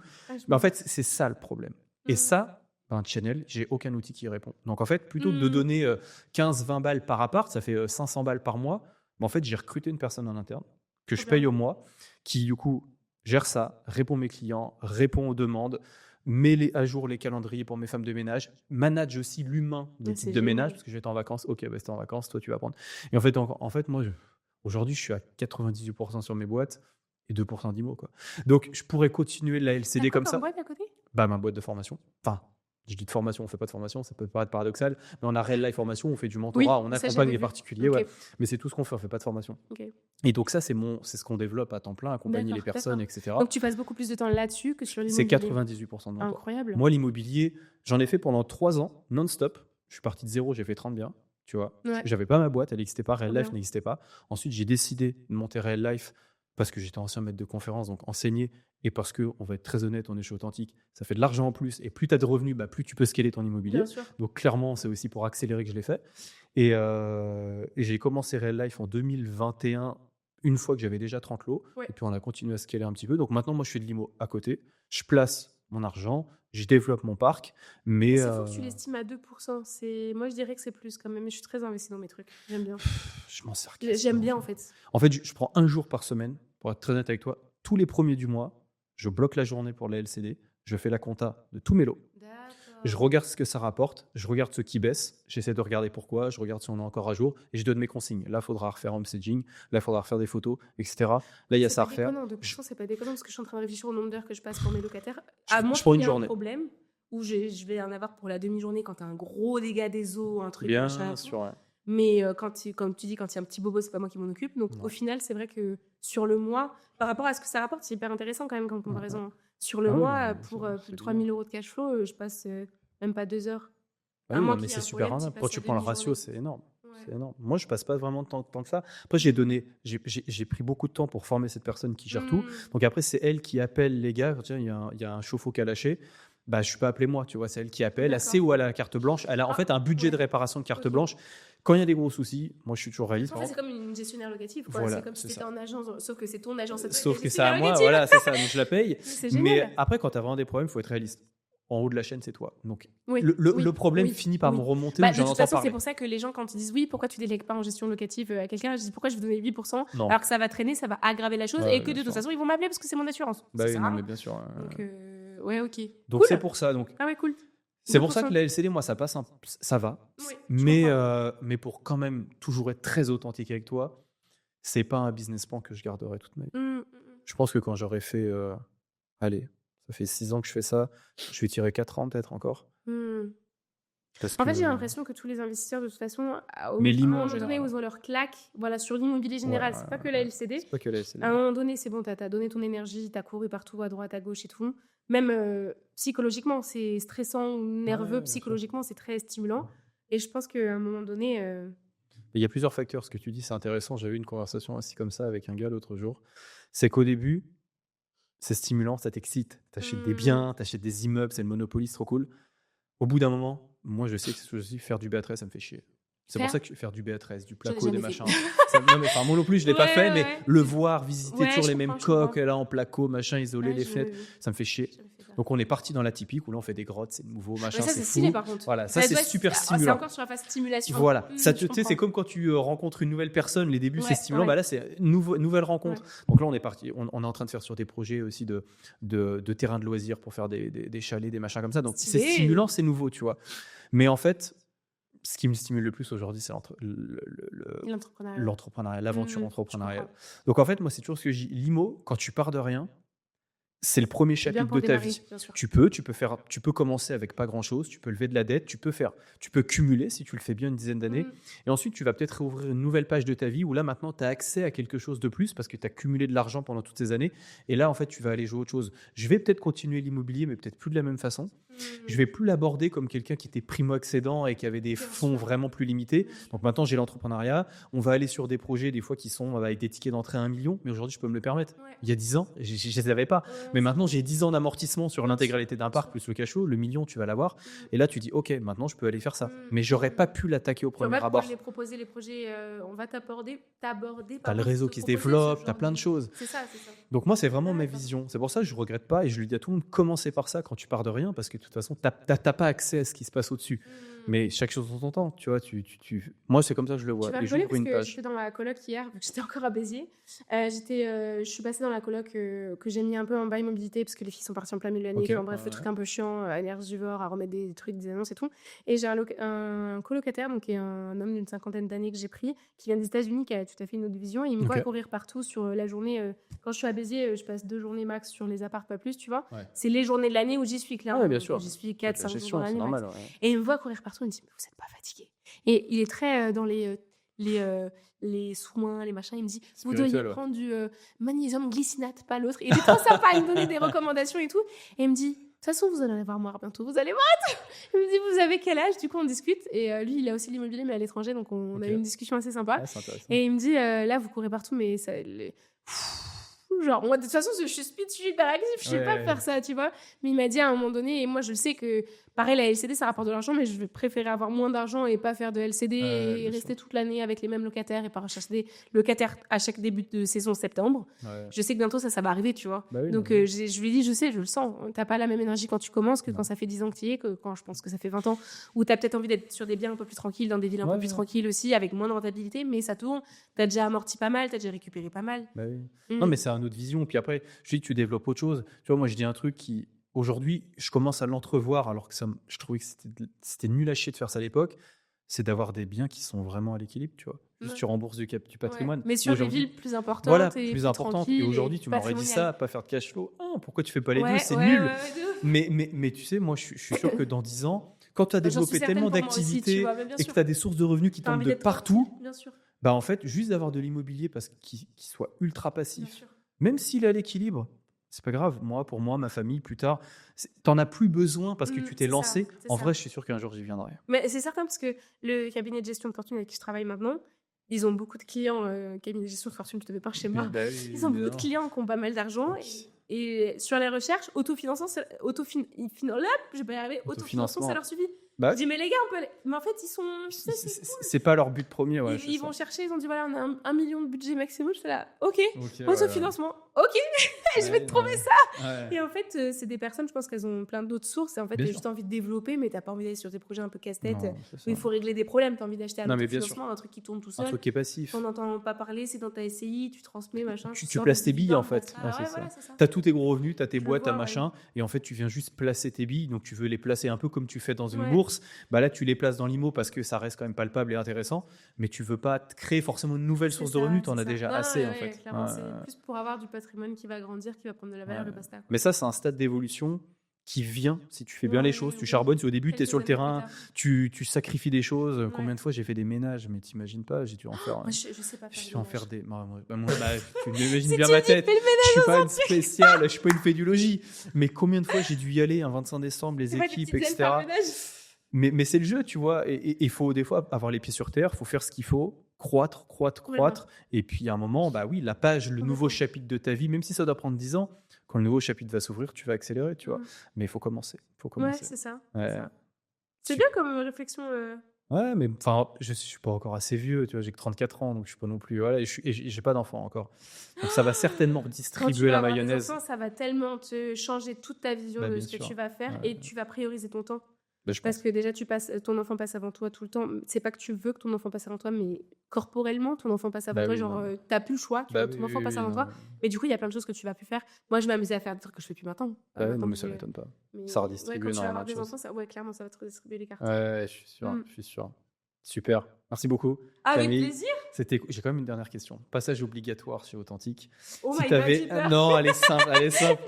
Mais en fait, c'est ça le problème. Et ça, un channel, j'ai aucun outil qui y répond. Donc en fait, plutôt que de donner 15-20 balles par appart, ça fait 500 balles par mois. Mais en fait, j'ai recruté une personne en interne que je paye au mois, qui du coup gère ça, répond à mes clients, répond aux demandes, met à jour les calendriers pour mes femmes de ménage, manage aussi l'humain des types de ménage, parce que je vais être en vacances, ok, bah, c'est en vacances, toi tu vas prendre. Et en fait moi, aujourd'hui, je suis à 98% sur mes boîtes et 2% d'IMO, quoi. Donc, je pourrais continuer la LCD comme ça. Boîte à côté? Bah, ma boîte de formation. Enfin, je dis de formation, on ne fait pas de formation, ça peut paraître paradoxal, mais on a Real Life Formation, on fait du mentorat, on accompagne les particuliers, mais c'est tout ce qu'on fait, on ne fait pas de formation. Et donc ça, c'est ce qu'on développe à temps plein, accompagner les personnes, etc. Donc tu passes beaucoup plus de temps là-dessus que sur l'immobilier. C'est 98% de mon temps. Incroyable. Moi, l'immobilier, j'en ai fait pendant 3 ans, non-stop. Je suis parti de zéro, j'ai fait 30 biens, tu vois. J'avais pas ma boîte, elle n'existait pas, Real Life n'existait pas. Ensuite, j'ai décidé de monter Real Life parce que j'étais ancien maître de conférence, donc enseigner, et parce que, on va être très honnête, on est chez Authentique, ça fait de l'argent en plus, et plus tu as de revenus, plus tu peux scaler ton immobilier. Donc clairement, c'est aussi pour accélérer que je l'ai fait. Et j'ai commencé Real Life en 2021, une fois que j'avais déjà 30 lots, et puis on a continué à scaler un petit peu. Donc maintenant, moi, je fais de l'IMO à côté, je place mon argent, je développe mon parc, mais... C'est fou que tu l'estimes à 2%. Moi, je dirais que c'est plus quand même, mais je suis très investi dans mes trucs, j'aime bien. Je m'en sers. J'aime bien, en fait. En fait, je prends un jour par semaine, pour être très honnête avec toi, tous les premiers du mois, je bloque la journée pour la LCD, je fais la compta de tous mes lots. Je regarde ce que ça rapporte, je regarde ce qui baisse, j'essaie de regarder pourquoi, je regarde si on est encore à jour et je donne mes consignes. Là, il faudra refaire home staging, là, il faudra refaire des photos, etc. Là, il y a ça à refaire. 2%, c'est pas déconnant parce que je suis en train de réfléchir au nombre d'heures que je passe pour mes locataires. Je prends une journée. Un problème où je vais en avoir pour la demi-journée quand tu as un gros dégât des eaux, un truc. Bien sûr, ouais. Mais comme tu dis, quand il y a un petit bobo, c'est pas moi qui m'en occupe. Donc au final, c'est vrai que sur le mois, par rapport à ce que ça rapporte, c'est hyper intéressant quand même comme comparaison. Sur le mois, pour 3 000 € de cash flow, je passe même pas 2 heures. Mais c'est super rentable. Quand tu prends le ratio, c'est énorme. C'est énorme. Moi, je passe pas vraiment de temps que ça. Après, j'ai pris beaucoup de temps pour former cette personne qui gère tout. Donc après, c'est elle qui appelle les gars. Tiens, il y a un chauffe-eau qui a lâché. Bah, je suis pas appelé moi, tu vois, c'est elle qui appelle. Elle sait où elle a la carte blanche. Elle a en fait un budget de réparation de carte blanche. Quand il y a des gros soucis, moi je suis toujours réaliste. En fait, c'est comme une gestionnaire locative. Voilà, c'est comme si tu étais en agence, sauf que c'est ton agence. Sauf que c'est à moi, voilà, c'est ça. Donc je la paye. Mais après, quand tu as vraiment des problèmes, il faut être réaliste. En haut de la chaîne, c'est toi. Donc le problème finit par me remonter. De toute façon, c'est pour ça que les gens, quand ils disent oui, pourquoi tu délègues pas en gestion locative à quelqu'un, je dis pourquoi je vais donner 8% alors que ça va traîner, ça va aggraver la chose et que de toute façon, ils vont m'appeler parce que c'est mon assurance. Bah oui, non, mais bien sûr. Donc, ouais, ok. Donc c'est pour ça. Donc. Ah ouais, cool. C'est pour ça que la LCD, moi, ça passe, ça va. Mais pour quand même toujours être très authentique avec toi, c'est pas un business plan que je garderai toute ma vie. Je pense que quand j'aurai fait, ça fait 6 ans que je fais ça, je vais tirer 4 ans peut-être encore. En fait, j'ai l'impression que tous les investisseurs, de toute façon, à un moment donné, ils ont leur claque. Voilà, sur l'immobilier général, c'est pas que la LCD. C'est pas que la LCD. À un moment donné, c'est bon, t'as donné ton énergie, t'as couru partout, à droite, à gauche et tout. Même psychologiquement, c'est stressant ou nerveux. Psychologiquement, c'est très stimulant. Et je pense qu'à un moment donné... Il y a plusieurs facteurs. Ce que tu dis, c'est intéressant. J'avais eu une conversation aussi comme ça avec un gars l'autre jour. C'est qu'au début, c'est stimulant, ça t'excite. T'achètes des biens, t'achètes des immeubles, c'est le Monopoly, c'est trop cool. Au bout d'un moment, moi, je sais que faire du B13, ça me fait chier. C'est pour ça que faire du B13, du placo, des machins. Moi non plus, je ne l'ai pas fait, mais le voir, visiter toujours les mêmes coques, là en placo, machin, isoler les fenêtres, ça me fait chier. Donc on est parti dans la typique où là on fait des grottes, c'est nouveau, machin, ça, c'est stylé fou. Par contre. Voilà, ça c'est super stimulant. C'est encore sur la phase stimulation. Voilà, ça c'est comme quand tu rencontres une nouvelle personne, les débuts c'est stimulant, là c'est nouvelle rencontre. Donc là on est parti, on est en train de faire sur des projets aussi de terrains de loisirs pour faire des chalets, des machins comme ça. Donc c'est stimulant, c'est nouveau, tu vois. Mais en fait, ce qui me stimule le plus aujourd'hui, c'est l'entrepreneuriat, l'aventure entrepreneuriale. Donc en fait, moi, c'est toujours ce que je dis. L'IMO, quand tu pars de rien, c'est le premier C'est bien chapitre pour de ta démarrer, vie. bien sûr. Tu peux commencer avec pas grand-chose, tu peux lever de la dette, tu peux cumuler si tu le fais bien une dizaine d'années. Et ensuite, tu vas peut-être réouvrir une nouvelle page de ta vie où là, maintenant, tu as accès à quelque chose de plus parce que tu as cumulé de l'argent pendant toutes ces années. Et là, en fait, tu vas aller jouer à autre chose. Je vais peut-être continuer l'immobilier, mais peut-être plus de la même façon. Je vais plus l'aborder comme quelqu'un qui était primo-accédant et qui avait des fonds vraiment plus limités. Donc maintenant, j'ai l'entrepreneuriat. On va aller sur des projets, des fois, qui sont avec des tickets d'entrée à 1 million. Mais aujourd'hui, je peux me le permettre. Ouais. Il y a 10 ans, je ne les avais pas. Mais maintenant, j'ai 10 ans d'amortissement sur l'intégralité d'un parc, plus le cash flow. Le million, tu vas l'avoir. Et là, tu dis, OK, maintenant, je peux aller faire ça. Mais j'aurais pas pu l'attaquer au premier abord. Je vais proposer les projets, on va t'aborder. Tu as le réseau qui se développe, tu as plein de choses. C'est ça. Donc moi, c'est vraiment ma vision. C'est pour ça que je ne regrette pas et je le dis à tout le monde, commencez par ça quand tu pars de rien, parce que de toute façon, tu n'as pas accès à ce qui se passe au-dessus. Mais chaque chose en son temps, tu vois. Moi, c'est comme ça que je le vois. Tu vas rigoler parce que j'étais dans la coloc hier, vu que j'étais encore à Béziers. Je suis passée dans la coloc que j'ai mis un peu en bas immobilité parce que les filles sont parties en plein milieu de l'année. Okay. Enfin, bref, le truc un peu chiant, énergivore, à remettre des trucs, des annonces et tout. Et j'ai un colocataire, donc qui est un homme d'une 50aine d'années que j'ai pris, qui vient des États-Unis, qui a tout à fait une autre vision. Et il me voit courir partout sur la journée. Quand je suis à Béziers, je passe 2 journées max sur les apparts, pas plus, tu vois. Ouais. C'est les journées de l'année où j'y suis, clairement. Bien sûr. J'y suis 4-5 jours dans l'année. Normal, Et il me voit courir partout, il me dit, mais vous n'êtes pas fatigué. Et il est très dans les soins, les machins. Il me dit, vous devriez prendre du magnésium glycinate, pas l'autre. Il est trop sympa, il me donnait des recommandations et tout. Et il me dit, de toute façon, vous allez en avoir marre bientôt, vous allez voir. Il me dit, vous avez quel âge? Du coup, on discute. Et lui, il a aussi l'immobilier, mais à l'étranger. Donc, on a eu une discussion assez sympa. Et il me dit, là, vous courez partout, mais ça... Genre, moi, de toute façon, je suis speed, je suis hyper active, je sais pas faire ça, tu vois. Mais il m'a dit à un moment donné, et moi, je le sais que, pareil, la LCD, ça rapporte de l'argent, mais je vais préférer avoir moins d'argent et pas faire de LCD et rester toute l'année avec les mêmes locataires et pas rechercher des locataires à chaque début de saison septembre. Je sais que bientôt, ça va arriver, tu vois. Donc, je lui dis, je sais, je le sens. T'as pas la même énergie quand tu commences que quand ça fait 10 ans que tu y es, que quand je pense que ça fait 20 ans, où t'as peut-être envie d'être sur des biens un peu plus tranquilles, dans des villes un peu plus tranquilles aussi, avec moins de rentabilité, mais ça tourne. T'as déjà amorti pas mal, t'as déjà récupéré pas mal. Non, mais c'est une autre vision. Puis après, je dis, tu développes autre chose. Tu vois, moi, je dis un truc qui, aujourd'hui, je commence à l'entrevoir, alors que je trouvais que c'était nul à chier de faire ça à l'époque, c'est d'avoir des biens qui sont vraiment à l'équilibre, tu vois. Juste, tu rembourses du patrimoine. Mais sur des villes plus importantes. Voilà, plus importantes. Et aujourd'hui, tu m'aurais dit ça, pas faire de cash flow. Pourquoi tu fais pas les deux? C'est nul. Mais tu sais, moi, je suis sûr que dans 10 ans, quand tu as développé tellement d'activités et que tu as des sources de revenus qui tombent de partout, bah en fait, juste d'avoir de l'immobilier parce qu'il soit ultra passif, même s'il est à l'équilibre, c'est pas grave. Moi, pour moi, ma famille, plus tard, t'en as plus besoin parce que tu t'es lancé. En vrai, je suis sûr qu'un jour, j'y viendrai. Mais c'est certain parce que le cabinet de gestion de fortune avec qui je travaille maintenant, ils ont beaucoup de clients, cabinet de gestion de fortune, tu ne pas chez moi. Ils ont beaucoup de clients qui ont pas mal d'argent. Et sur les recherches, autofinancement, ça leur suffit. Je dis, mais les gars, mais en fait, ils sont. C'est pas leur but premier. Ouais, ils vont chercher, ils ont dit, voilà, on a 1 million de budget maximum. Je fais là, ok, autofinancement, ok, je vais te trouver ça. Et en fait, c'est des personnes, je pense qu'elles ont plein d'autres sources. Et en fait, tu as juste envie de développer, mais tu n'as pas envie d'aller sur des projets un peu casse-tête où il faut régler des problèmes. Tu as envie d'acheter un autofinancement, un truc qui tourne tout seul. Un truc qui est passif. On n'entend pas parler, c'est dans ta SCI, tu transmets, machin. Tu places tes billes, en fait. Tu as tous tes gros revenus, tu as tes boîtes, machin. Et en fait, tu viens juste placer tes billes. Donc, tu veux les placer un peu comme tu fais dans une bourse. Bah là, tu les places dans l'IMO parce que ça reste quand même palpable et intéressant, mais tu veux pas créer forcément une nouvelle source de revenus, tu en as déjà assez en fait. Clairement, c'est plus pour avoir du patrimoine qui va grandir, qui va prendre de la valeur, le basta. Mais ça, c'est un stade d'évolution qui vient si tu fais bien les choses, tu charbonnes. Si au début, tu es sur le terrain, tu sacrifies des choses. Combien de fois j'ai fait des ménages, mais t'imagines pas, j'ai dû en faire. Moi, je sais pas faire. Je vais en faire des. Tu imagines bien ma tête. Je suis pas une spéciale, je suis pas une fédulogie. Mais combien de fois j'ai dû y aller un 25 décembre, les équipes, etc. Mais c'est le jeu, tu vois. Et il faut des fois avoir les pieds sur terre, il faut faire ce qu'il faut, croître. Et puis à un moment, bah oui, la page, le nouveau chapitre de ta vie, même si ça doit prendre 10 ans, quand le nouveau chapitre va s'ouvrir, tu vas accélérer, tu vois. Mais il faut commencer. Ouais, c'est ça. C'est bien comme réflexion. Ouais, mais enfin, je suis pas encore assez vieux, tu vois, j'ai que 34 ans, donc je suis pas non plus. Voilà, et j'ai pas d'enfant encore. Donc ça va certainement distribuer la mayonnaise. Des enfants, ça va tellement te changer toute ta vision de ce que tu vas faire et tu vas prioriser ton temps. Parce que déjà, ton enfant passe avant toi tout le temps. C'est pas que tu veux que ton enfant passe avant toi, mais corporellement, ton enfant passe avant toi. Genre, t'as plus le choix, ton enfant passe avant toi. Mais du coup, il y a plein de choses que tu vas plus faire. Moi, je m'amusais à faire des trucs que je fais plus maintenant. Non, mais ça m'étonne pas. Ça redistribue énormément de choses. Clairement, ça va te redistribuer les cartes. Ouais, je suis sûr. Super. Merci beaucoup. Avec Camille. plaisir. J'ai quand même une dernière question. Passage obligatoire chez Authentique. Oh my God, j'ai peur. Non, elle est simple.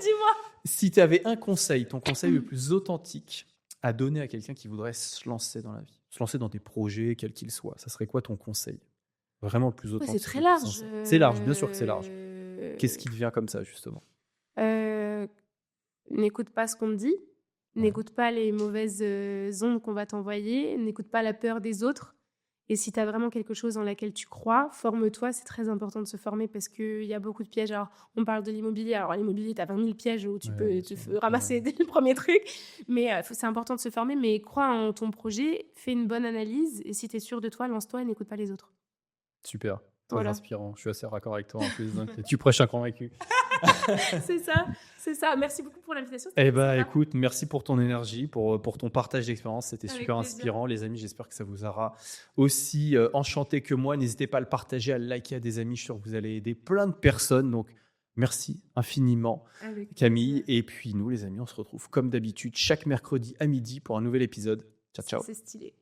Dis-moi. Si tu avais un conseil, ton conseil le plus authentique à donner à quelqu'un qui voudrait se lancer dans la vie, se lancer dans des projets, quels qu'ils soient, ça serait quoi ton conseil? Vraiment le plus authentique. C'est très large. C'est large, bien sûr que c'est large. Qu'est-ce qui te vient comme ça, justement? N'écoute pas ce qu'on te dit. N'écoute pas les mauvaises ondes qu'on va t'envoyer. N'écoute pas la peur des autres. Et si tu as vraiment quelque chose dans laquelle tu crois, forme-toi. C'est très important de se former parce qu'il y a beaucoup de pièges. Alors, on parle de l'immobilier. Alors, l'immobilier, tu as 20 000 pièges où tu peux ramasser le premier truc. Mais c'est important de se former. Mais crois en ton projet, fais une bonne analyse. Et si tu es sûr de toi, lance-toi et n'écoute pas les autres. Super, très inspirant. Je suis assez raccord avec toi en plus. Donc, tu prêches un convaincu. C'est ça. Merci beaucoup pour l'invitation. Écoute, merci pour ton énergie, pour ton partage d'expérience. C'était super inspirant, les amis. J'espère que ça vous aura aussi enchanté que moi. N'hésitez pas à le partager, à le liker à des amis. Je suis sûr que vous allez aider plein de personnes. Donc, merci infiniment, Camille. Et puis, nous, les amis, on se retrouve comme d'habitude chaque mercredi à midi pour un nouvel épisode. Ciao, ciao. C'est stylé.